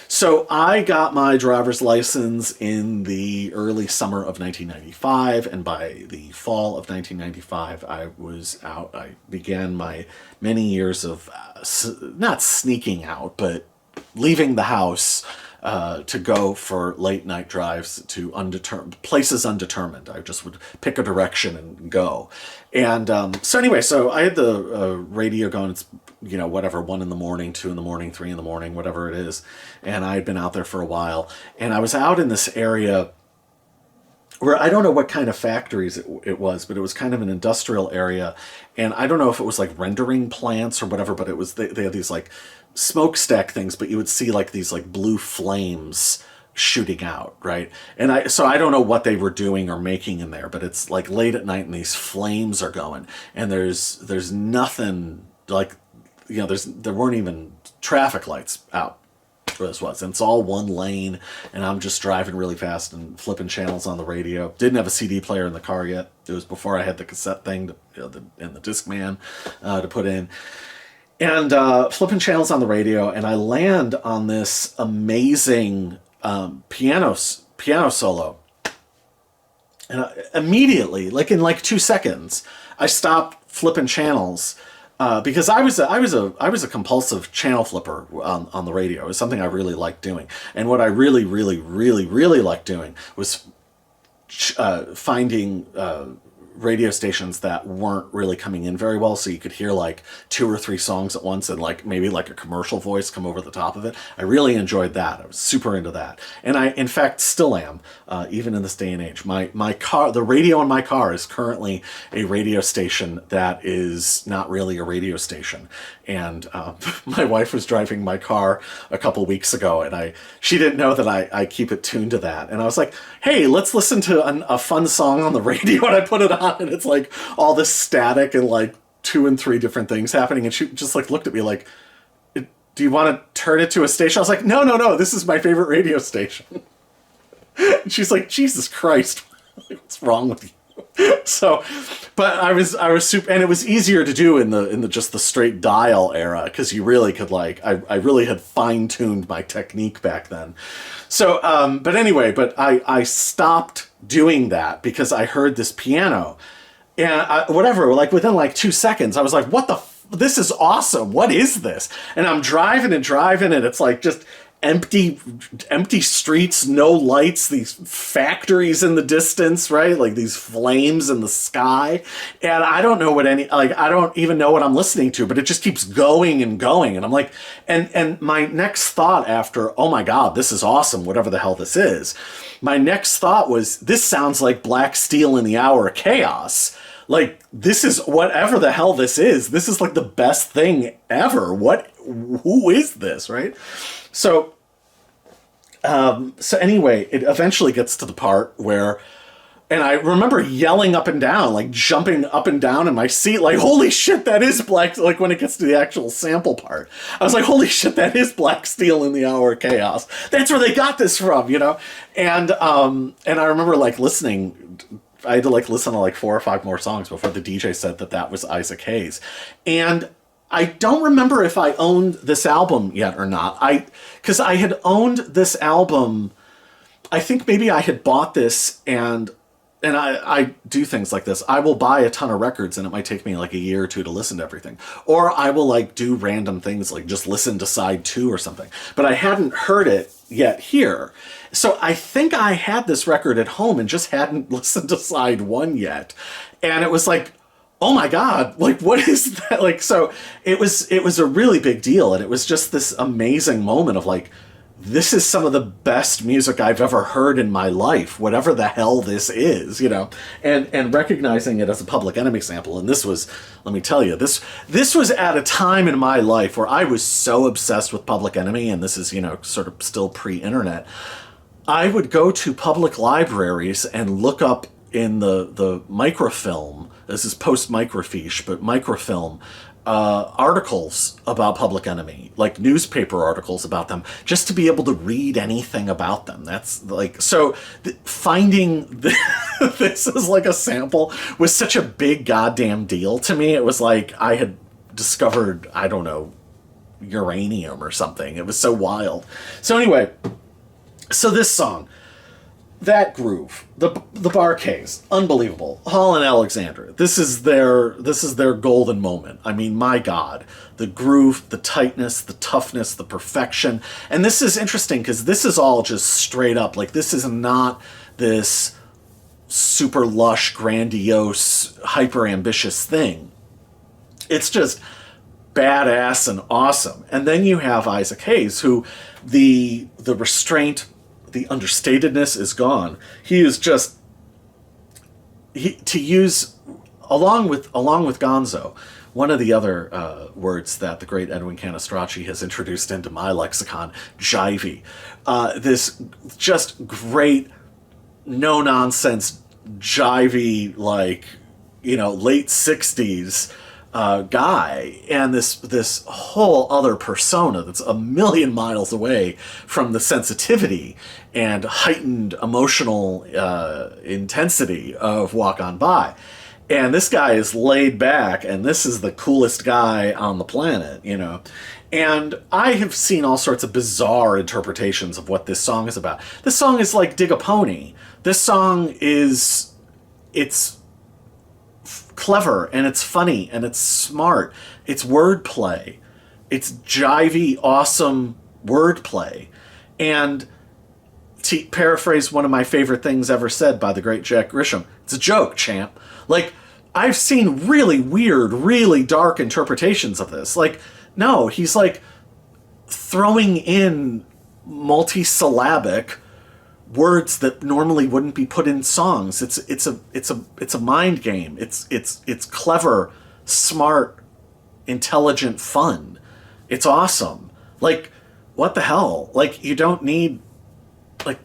so I got my driver's license in the early summer of 1995, and by the fall of 1995, I was out. I began my many years of not sneaking out, but leaving the house to go for late night drives to places undetermined. I just would pick a direction and go. And so anyway, so I had the radio going. It's, you know, whatever, 1 a.m, 2 a.m, 3 a.m, whatever it is. And I had been out there for a while. And I was out in this area where I don't know what kind of factories it was, but it was kind of an industrial area. And I don't know if it was like rendering plants or whatever, but it was, they had these like smokestack things, but you would see like these like blue flames shooting out, right? And I don't know what they were doing or making in there, but it's like late at night and these flames are going, and there's nothing, like, you know, there weren't even traffic lights out where this was, and it's all one lane, and I'm just driving really fast and flipping channels on the radio. Didn't have a CD player in the car yet. It was before I had the cassette thing and the Discman to put in. And flipping channels on the radio, and I land on this amazing piano solo. And immediately, like in like 2 seconds, I stopped flipping channels because I was a compulsive channel flipper on the radio. It was something I really liked doing, and what I really, really, really, really liked doing was finding radio stations that weren't really coming in very well, so you could hear like 2 or 3 songs at once and like maybe like a commercial voice come over the top of it. I really enjoyed that. I was super into that, and I in fact still am, even in this day and age. My car, the radio in my car, is currently a radio station that is not really a radio station. And my wife was driving my car a couple weeks ago, and she didn't know that I keep it tuned to that. And I was like, hey, let's listen to a fun song on the radio, and I put it on, and it's like all this static and like 2 and 3 different things happening, and she just like looked at me like, do you want to turn it to a station? I was like, no, this is my favorite radio station. And she's like, Jesus Christ, what's wrong with you? So, but I was super, and it was easier to do in the just the straight dial era, because you really could like, I really had fine-tuned my technique back then. So, but anyway, I stopped doing that because I heard this piano, and like within like 2 seconds, I was like, what the this is awesome. What is this? And I'm driving, and it's like just empty streets, no lights, these factories in the distance, right? Like these flames in the sky. And I don't know I don't even know what I'm listening to, but it just keeps going and going. And I'm like, and my next thought after, oh my God, this is awesome, whatever the hell this is. My next thought was, this sounds like Black Steel in the Hour of Chaos. Like, this is whatever the hell this is. This is like the best thing ever. Who is this, right? So anyway, it eventually gets to the part where, and I remember yelling up and down, like jumping up and down in my seat, like, holy shit, that is Black, like when it gets to the actual sample part, I was like, holy shit, that is Black Steel in the Hour of Chaos. That's where they got this from, you know? And I remember like listening, I had to like listen to like 4 or 5 more songs before the DJ said that was Isaac Hayes. And I don't remember if I owned this album yet or not. Because I had owned this album, I think maybe I had bought this and and I do things like this. I will buy a ton of records and it might take me like a year or two to listen to everything. Or I will like do random things like just listen to side two or something. But I hadn't heard it yet here. So I think I had this record at home and just hadn't listened to side one yet. And it was like, oh my God, like what is that? Like, so it was a really big deal. And it was just this amazing moment of like, this is some of the best music I've ever heard in my life, whatever the hell this is, you know, and recognizing it as a Public Enemy sample. And this was, let me tell you, this was at a time in my life where I was so obsessed with Public Enemy, and this is, you know, sort of still pre-internet. I would go to public libraries and look up in the microfilm, this is post-microfiche, but microfilm, articles about Public Enemy, like newspaper articles about them, just to be able to read anything about them. That's like, so finding this is like a sample was such a big goddamn deal to me. It was like I had discovered, I don't know, uranium or something. It was so wild. So anyway, so this song, that groove, the Bar-Kays, unbelievable. Hall and Alexandria, this is their golden moment. I mean, my God, the groove, the tightness, the toughness, the perfection. And this is interesting because this is all just straight up. Like, this is not this super lush, grandiose, hyper ambitious thing. It's just badass and awesome. And then you have Isaac Hayes, who the restraint, the understatedness is gone. He is just, to use, along with Gonzo, one of the other words that the great Edwin Canestracci has introduced into my lexicon, jivey. This just great, no nonsense, jivey, like, you know, late 60s guy, and this whole other persona that's a million miles away from the sensitivity and heightened emotional intensity of Walk On By. And this guy is laid back, and this is the coolest guy on the planet, you know. And I have seen all sorts of bizarre interpretations of what this song is about. This song is like Dig a Pony. This song is, it's clever, and it's funny, and it's smart. It's wordplay. It's jivey, awesome wordplay. And to paraphrase one of my favorite things ever said by the great Jack Grisham, it's a joke, champ. Like, I've seen really weird, really dark interpretations of this. Like, no, he's like throwing in multisyllabic words that normally wouldn't be put in songs. It's a mind game. It's clever, smart, intelligent fun. It's awesome. Like, what the hell? Like, you don't need, like,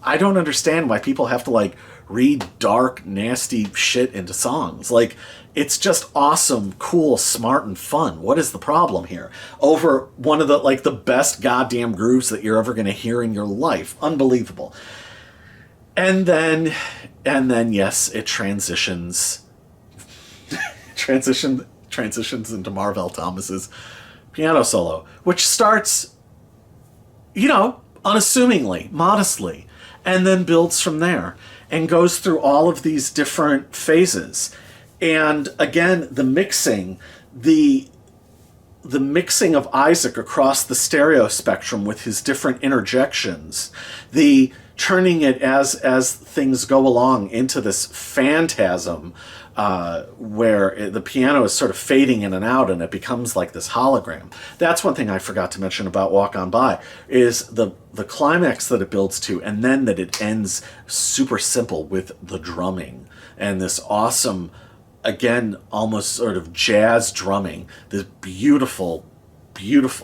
I don't understand why people have to like read dark, nasty shit into songs. Like, it's just awesome, cool, smart, and fun. What is the problem here? Over one of the, like, the best goddamn grooves that you're ever going to hear in your life. Unbelievable. And then, yes, it transitions into Marvell Thomas's piano solo, which starts, you know, unassumingly, modestly, and then builds from there and goes through all of these different phases. And again, the mixing of Isaac across the stereo spectrum with his different interjections, the turning it as things go along into this phantasm where the piano is sort of fading in and out and it becomes like this hologram. That's one thing I forgot to mention about Walk On By, is the climax that it builds to, and then that it ends super simple with the drumming and this awesome, again, almost sort of jazz drumming, this beautiful,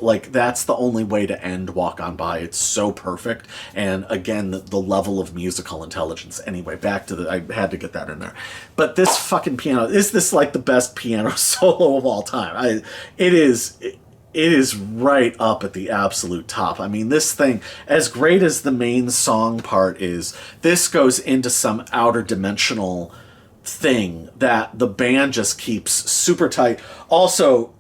like, that's the only way to end Walk On By. It's so perfect. And again, the level of musical intelligence. Anyway, back to I had to get that in there. But this fucking piano, is this like the best piano solo of all time? It is right up at the absolute top. I mean, this thing, as great as the main song part is, this goes into some outer dimensional thing that the band just keeps super tight. Also,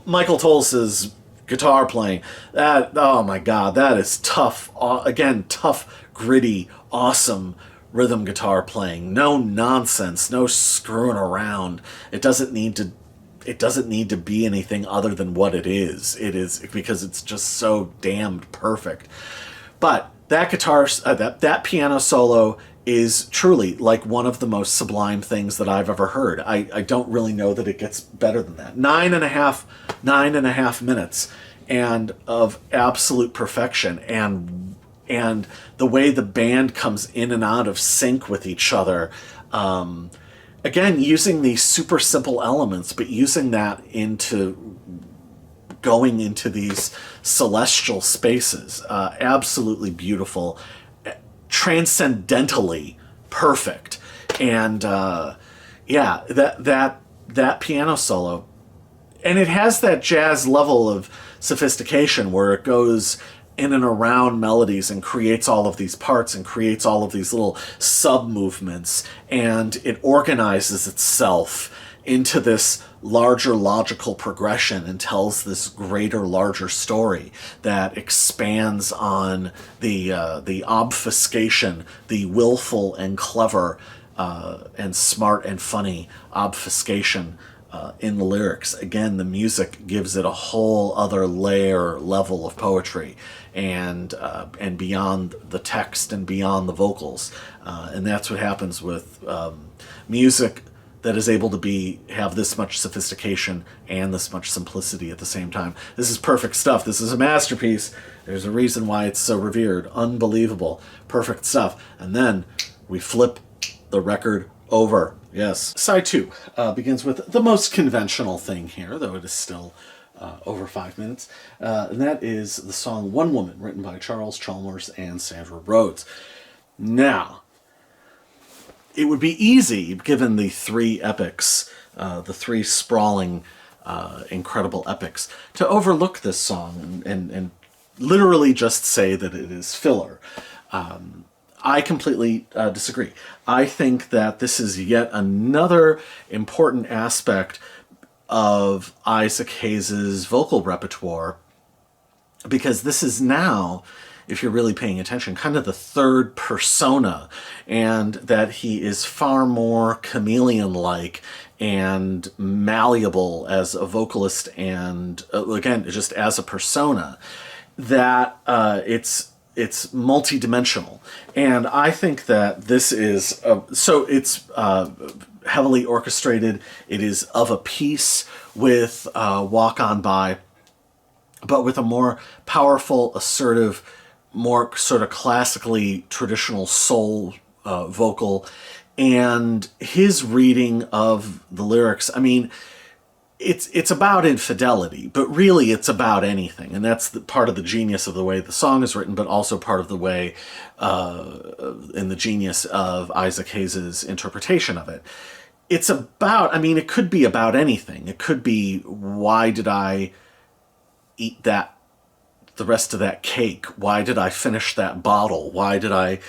Michael Tols's guitar playing, that, oh my God, that is tough. Again, tough, gritty, awesome, rhythm guitar playing, no nonsense, no screwing around. It doesn't need to be anything other than what it is. It is because it's just so damned perfect. But that that piano solo is truly like one of the most sublime things that I've ever heard. I don't really know that it gets better than that. 9.5 minutes and of absolute perfection, and the way the band comes in and out of sync with each other. Again, using these super simple elements, but using that into going into these celestial spaces. Absolutely beautiful, transcendentally perfect. And yeah, that piano solo, and it has that jazz level of sophistication where it goes in and around melodies and creates all of these parts and creates all of these little sub movements, and it organizes itself into this larger logical progression and tells this greater, larger story that expands on the obfuscation, the willful and clever and smart and funny obfuscation in the lyrics. Again, the music gives it a whole other level of poetry, and beyond the text and beyond the vocals, and that's what happens with music that is able to have this much sophistication and this much simplicity at the same time. This is perfect stuff. This is a masterpiece. There's a reason why it's so revered. Unbelievable. Perfect stuff. And then we flip the record over. Yes. Side 2 begins with the most conventional thing here, though it is still over 5 minutes. And that is the song One Woman, written by Charles Chalmers and Sandra Rhodes. Now, it would be easy, given the three epics, the three sprawling, incredible epics, to overlook this song and literally just say that it is filler. I completely disagree. I think that this is yet another important aspect of Isaac Hayes' vocal repertoire, because this is now, if you're really paying attention, kind of the third persona, and that he is far more chameleon-like and malleable as a vocalist and, again, just as a persona, that it's multi-dimensional. And I think that this is, it's heavily orchestrated. It is of a piece with Walk On By, but with a more powerful, assertive, more sort of classically traditional soul vocal, and his reading of the lyrics. I mean, it's about infidelity, but really it's about anything, and that's part of the genius of the way the song is written, but also part of the way in the genius of Isaac Hayes' interpretation of it. It's about, I mean, it could be about anything. It could be, why did I eat the rest of that cake? Why did I finish that bottle? Why did I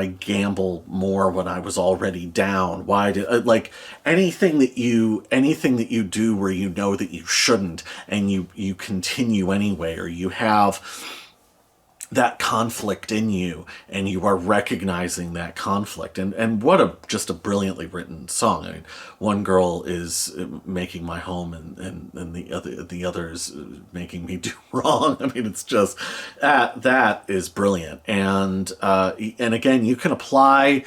gamble more when I was already down? Why did, like, anything that you do where you know that you shouldn't, and you continue anyway, or you have that conflict in you and you are recognizing that conflict. And what just a brilliantly written song. I mean, one girl is making my home and the other is making me do wrong. I mean, it's just that is brilliant. And again, you can apply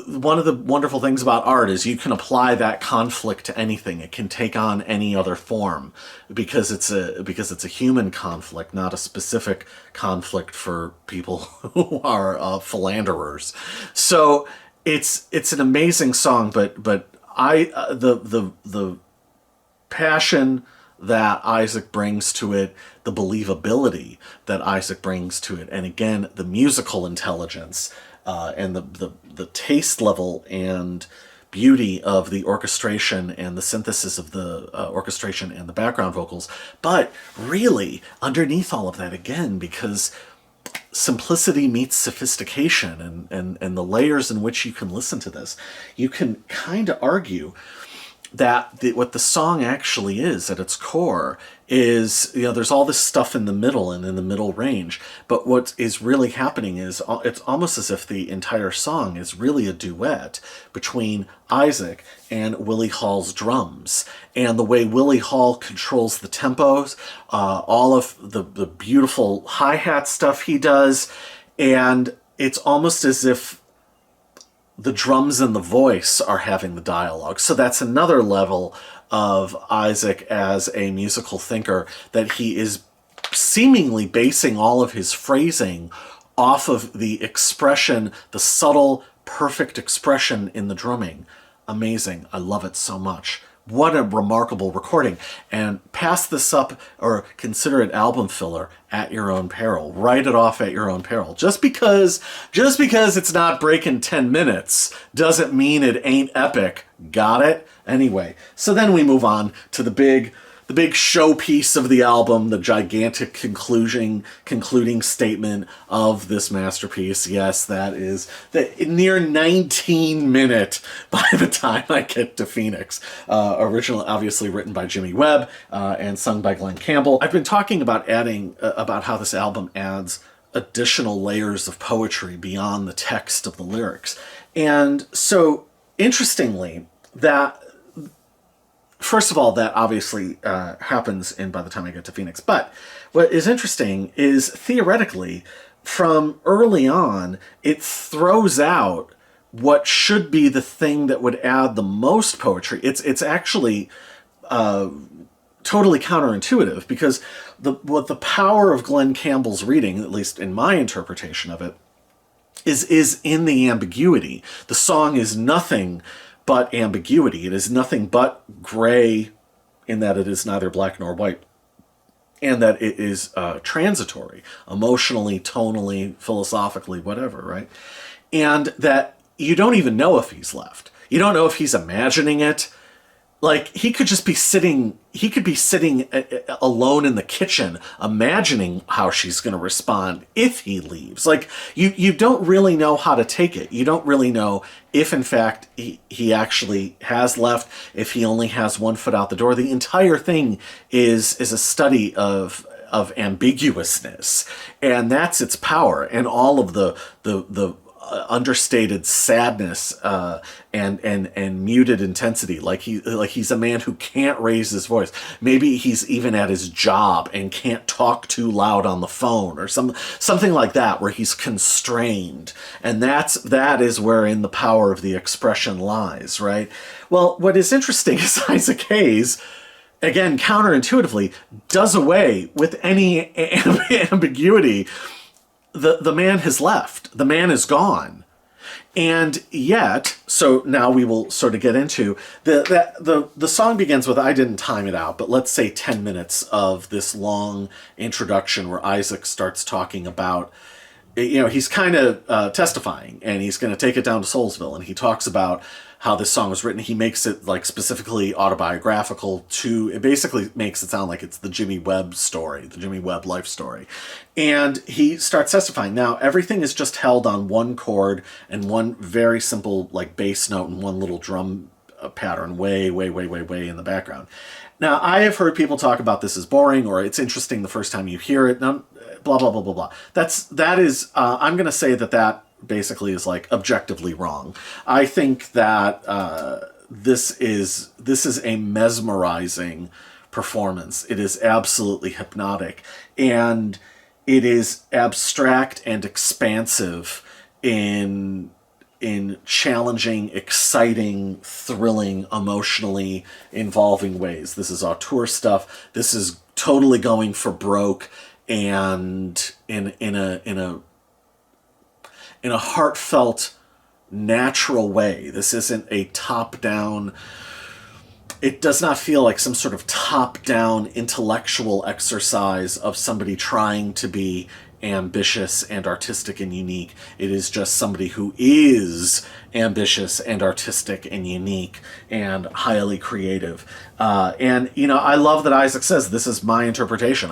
one of the wonderful things about art is you can apply that conflict to anything. It can take on any other form because it's a human conflict, not a specific conflict for people who are philanderers. So it's an amazing song, but the passion that Isaac brings to it, the believability that Isaac brings to it, and again, the musical intelligence, and the taste level and beauty of the orchestration and the synthesis of the orchestration and the background vocals. But really, underneath all of that, again, because simplicity meets sophistication and the layers in which you can listen to this, you can kind of argue what the song actually is at its core is, there's all this stuff in the middle and in the middle range, but what is really happening is it's almost as if the entire song is really a duet between Isaac and Willie Hall's drums, and the way Willie Hall controls the tempos, all of the beautiful hi-hat stuff he does, and it's almost as if the drums and the voice are having the dialogue. So that's another level of Isaac as a musical thinker, that he is seemingly basing all of his phrasing off of the expression, the subtle, perfect expression in the drumming. Amazing. I love it so much. What a remarkable recording. And pass this up, or consider it album filler, at your own peril. Write it off at your own peril. Just because it's not breaking 10 minutes doesn't mean it ain't epic. Got it? Anyway, so then we move on to the big showpiece of the album, the gigantic concluding statement of this masterpiece. Yes, that is the near 19-minute by the time I get to Phoenix. Originally, obviously written by Jimmy Webb and sung by Glen Campbell. I've been talking about about how this album adds additional layers of poetry beyond the text of the lyrics. And so, interestingly, that first of all, that obviously happens by the time I get to Phoenix. But what is interesting is, theoretically, from early on, it throws out what should be the thing that would add the most poetry. It's actually totally counterintuitive, because what the power of Glen Campbell's reading, at least in my interpretation of it, is in the ambiguity. The song is nothing but ambiguity. It is nothing but gray, in that it is neither black nor white, and that it is transitory, emotionally, tonally, philosophically, whatever, right? And that you don't even know if he's left. You don't know if he's imagining it. Like, he could be sitting alone in the kitchen, imagining how she's going to respond if he leaves. Like, you don't really know how to take it. You don't really know if, in fact, he actually has left, if he only has one foot out the door. The entire thing is a study of ambiguousness, and that's its power, and all of the understated sadness and muted intensity, like he's a man who can't raise his voice. Maybe he's even at his job and can't talk too loud on the phone, or something like that, where he's constrained. And that is wherein the power of the expression lies, right? Well, what is interesting is Isaac Hayes, again, counterintuitively, does away with any ambiguity. The man has left. The man is gone. And yet, so now we will sort of get into the song begins with, I didn't time it out, but let's say 10 minutes of this long introduction where Isaac starts talking about, he's kind of testifying, and he's going to take it down to Soulsville, and he talks about how this song was written. He makes it like specifically autobiographical it basically makes it sound like it's the Jimmy Webb story, the Jimmy Webb life story. And he starts testifying. Now, everything is just held on one chord and one very simple like bass note and one little drum pattern way in the background. Now, I have heard people talk about this as boring, or it's interesting the first time you hear it. Now, blah, blah, blah, blah, blah. That is, I'm going to say that basically is like objectively wrong. I think that this is a mesmerizing performance. It is absolutely hypnotic, and it is abstract and expansive in challenging, exciting, thrilling, emotionally involving ways. This is auteur stuff. This is totally going for broke, and in a heartfelt, natural way. This isn't a top-down. It does not feel like some sort of top-down intellectual exercise of somebody trying to be ambitious and artistic and unique. It is just somebody who is ambitious and artistic and unique and highly creative. And, you know, I love that Isaac says, this is my interpretation.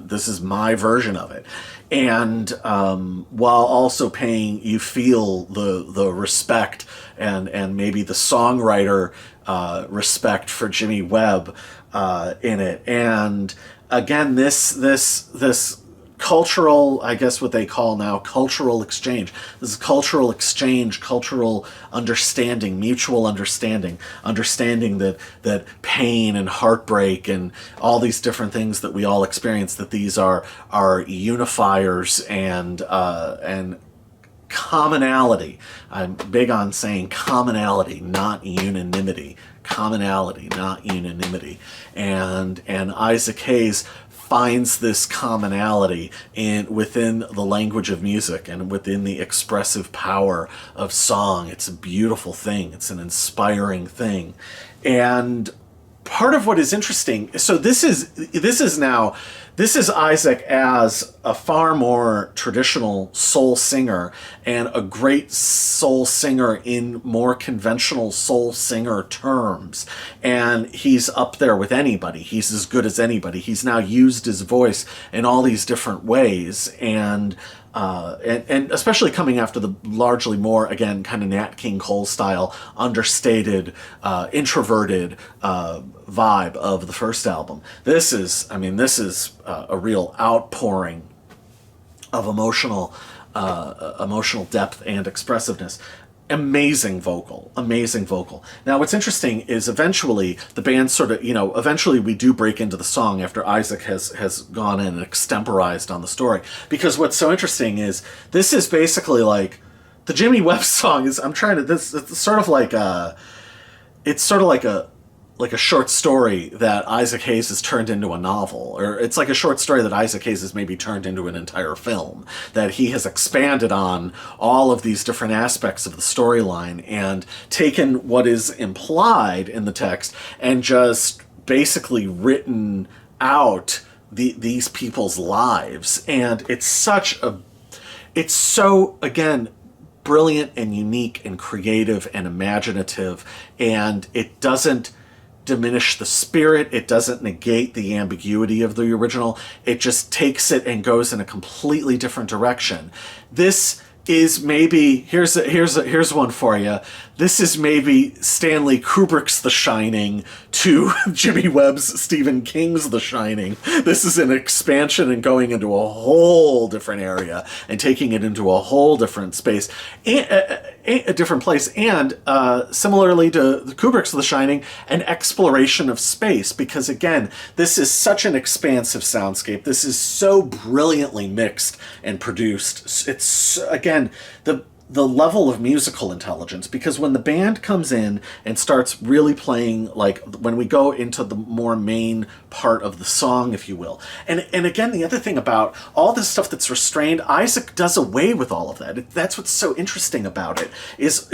This is my version of it. And while also paying, you feel the respect and maybe the songwriter respect for Jimmy Webb in it. And again, this cultural, I guess what they call now cultural exchange. This is cultural exchange, cultural understanding, mutual understanding that pain and heartbreak and all these different things that we all experience, that these are unifiers and commonality. I'm big on saying commonality, not unanimity. Commonality, not unanimity. And Isaac Hayes finds this commonality within the language of music and within the expressive power of song. It's a beautiful thing. It's an inspiring thing. And part of what is interesting, so this is Isaac as a far more traditional soul singer and a great soul singer in more conventional soul singer terms. And he's up there with anybody. He's as good as anybody. He's now used his voice in all these different ways. And especially coming after the largely more, again, kind of Nat King Cole style, understated, introverted vibe of the first album. This is a real outpouring of emotional depth and expressive amazing vocal. Now, what's interesting is eventually the band eventually we do break into the song after Isaac has gone in and extemporized on the story. Because what's so interesting is this is basically like the Jimmy Webb song is, it's sort of like a short story that Isaac Hayes has turned into a novel, or it's like a short story that Isaac Hayes has maybe turned into an entire film, that he has expanded on all of these different aspects of the storyline and taken what is implied in the text and just basically written out these people's lives. And it's so, again, brilliant and unique and creative and imaginative, and it doesn't diminish the spirit. It doesn't negate the ambiguity of the original. It just takes it and goes in a completely different direction. This is maybe, here's one for you. This is maybe Stanley Kubrick's The Shining to Jimmy Webb's Stephen King's The Shining. This is an expansion and going into a whole different area and taking it into a whole different space, a different place. And similarly to Kubrick's The Shining, an exploration of space, because again, this is such an expansive soundscape. This is so brilliantly mixed and produced. It's, again, the level of musical intelligence, because when the band comes in and starts really playing, like when we go into the more main part of the song, if you will, and again, the other thing about all this stuff that's restrained, Isaac does away with all of that. That's what's so interesting about it, is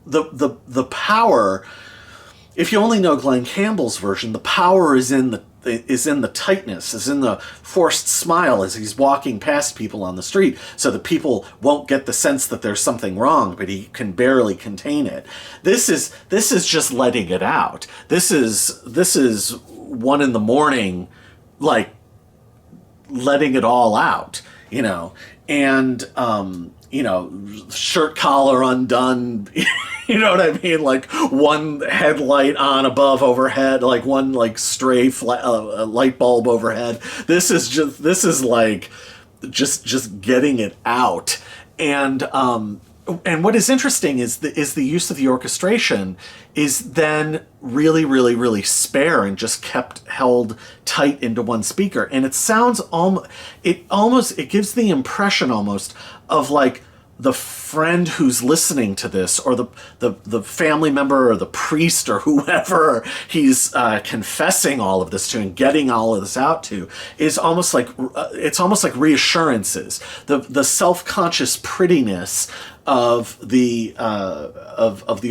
the power. If you only know Glenn Campbell's version, the power is in the tightness, is in the forced smile as he's walking past people on the street, so that people won't get the sense that there's something wrong, but he can barely contain it. This is just letting it out. This is 1 a.m, like letting it all out, and shirt collar undone. You know what I mean? Like one headlight on above overhead, like one like stray light bulb overhead. This is just getting it out. And what is interesting is the use of the orchestration is then really, really, really spare and just held tight into one speaker. And it sounds it gives the impression almost of like the friend who's listening to this, or the family member or the priest or whoever he's confessing all of this to and getting all of this out to, is almost like it's almost like reassurances. The self-conscious prettiness of the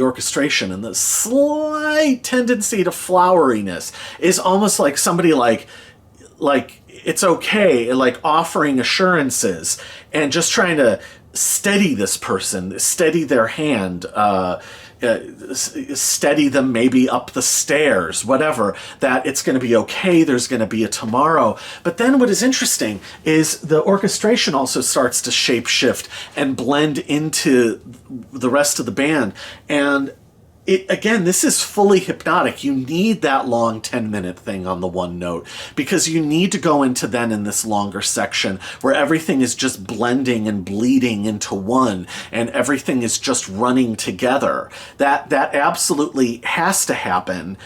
orchestration and the slight tendency to floweriness is almost like somebody like it's okay, like offering assurances and just trying to steady this person, steady their hand, steady them maybe up the stairs, whatever, that it's going to be okay, there's going to be a tomorrow. But then what is interesting is the orchestration also starts to shape shift and blend into the rest of the band. And again, this is fully hypnotic. You need that long 10-minute thing on the one note because you need to go into then in this longer section where everything is just blending and bleeding into one and everything is just running together. That absolutely has to happen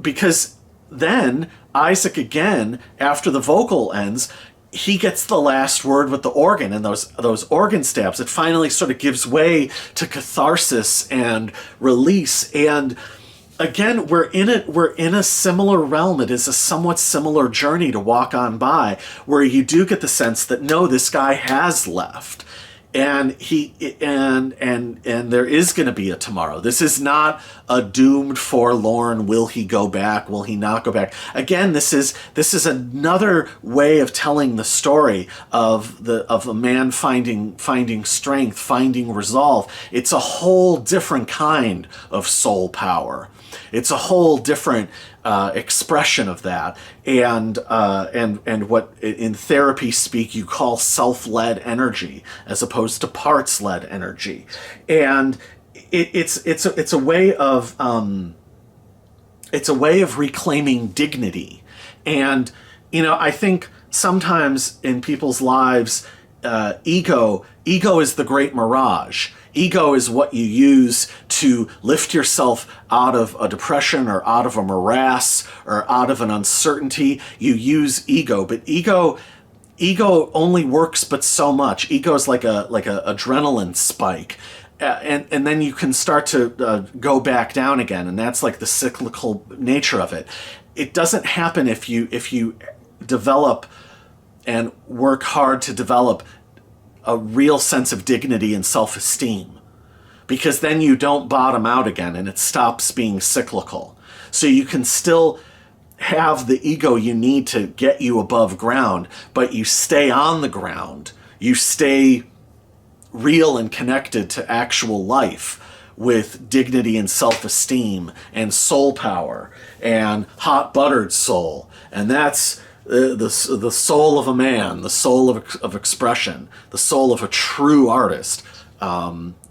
because then Isaac, again, after the vocal ends, he gets the last word with the organ and those organ stabs. It finally sort of gives way to catharsis and release. And again, we're in a similar realm. It is a somewhat similar journey to Walk On By, where you do get the sense that no, this guy has left. And there is going to be a tomorrow. This is not a doomed, forlorn. Will he go back? Will he not go back? Again, this is another way of telling the story of a man finding strength, finding resolve. It's a whole different kind of soul power. It's a whole different expression of that, and what in therapy speak you call self-led energy, as opposed to parts-led energy, and it's a way of reclaiming dignity, and I think sometimes in people's lives, ego is the great mirage. Ego is what you use to lift yourself out of a depression or out of a morass or out of an uncertainty. You use ego, but ego only works but so much. Ego is like a adrenaline spike. And then you can start to go back down again, and that's like the cyclical nature of it. It doesn't happen if you develop and work hard to develop a real sense of dignity and self-esteem, because then you don't bottom out again and it stops being cyclical. So you can still have the ego you need to get you above ground, but you stay on the ground. You stay real and connected to actual life with dignity and self-esteem and soul power and hot buttered soul. And that's the soul of a man, the soul of expression, the soul of a true artist.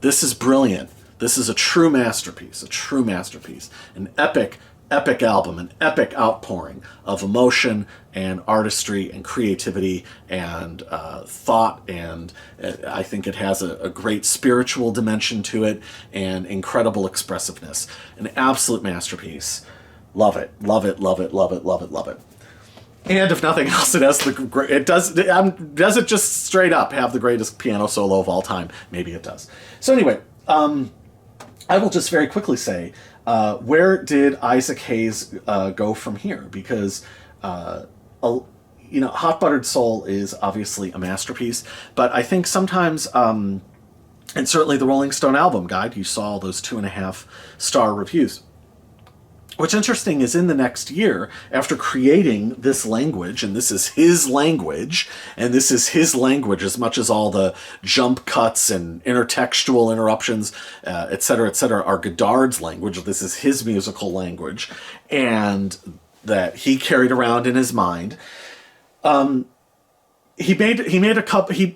This is brilliant. This is a true masterpiece, an epic album, an epic outpouring of emotion and artistry and creativity and thought. And I think it has a great spiritual dimension to it and incredible expressiveness. An absolute masterpiece. Love it, love it, love it, love it, love it, love it. And if nothing else, does it just straight up have the greatest piano solo of all time? Maybe it does. So anyway, I will just very quickly say, where did Isaac Hayes go from here? Because Hot Buttered Soul is obviously a masterpiece, but I think sometimes, and certainly the Rolling Stone album guide, you saw those 2.5-star reviews. What's interesting is in the next year, after creating this language, and this is his language, as much as all the jump cuts and intertextual interruptions, et cetera, are Godard's language. This is his musical language, and that he carried around in his mind. He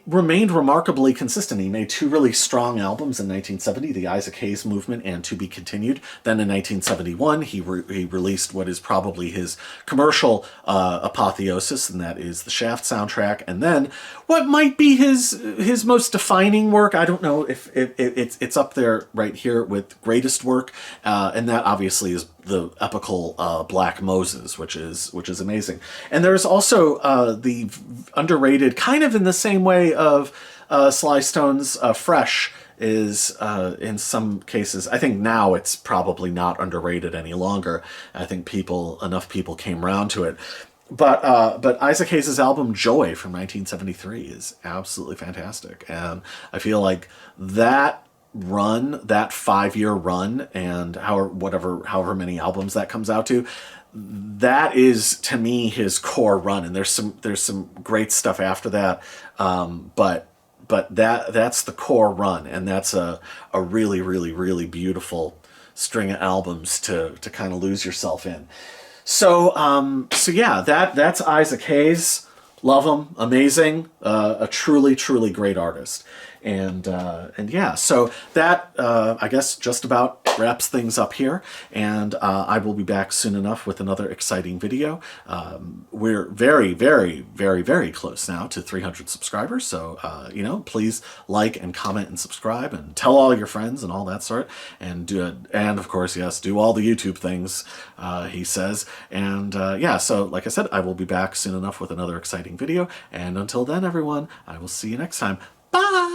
remained remarkably consistent. He made 2 really strong albums in 1970, The Isaac Hayes Movement and To Be Continued. Then in 1971, he released what is probably his commercial apotheosis, and that is the Shaft soundtrack. And then what might be his most defining work, I don't know if it's up there right here with greatest work, and that obviously is the epical Black Moses, which is amazing. And there's also the underrated, kind of in the same way of Sly Stone's Fresh is in some cases. I think now it's probably not underrated any longer. I think enough people came around to it. But Isaac Hayes' album Joy from 1973 is absolutely fantastic. And I feel like that 5-year run, and however many albums that comes out to, that is, to me, his core run, and there's some great stuff after that, but that's the core run, and that's a really, really, really beautiful string of albums to kind of lose yourself in. So yeah, that's Isaac Hayes. Love him, amazing, a truly, truly great artist, and yeah, so that I guess just about wraps things up here, and I will be back soon enough with another exciting video. We're very, very, very, very close now to 300 subscribers, so you know, please like and comment and subscribe and tell all your friends and all that sort, and and of course, yes, do all the YouTube things, he says, and yeah, so like I said, I will be back soon enough with another exciting video, and until then, everyone, I will see you next time. Bye!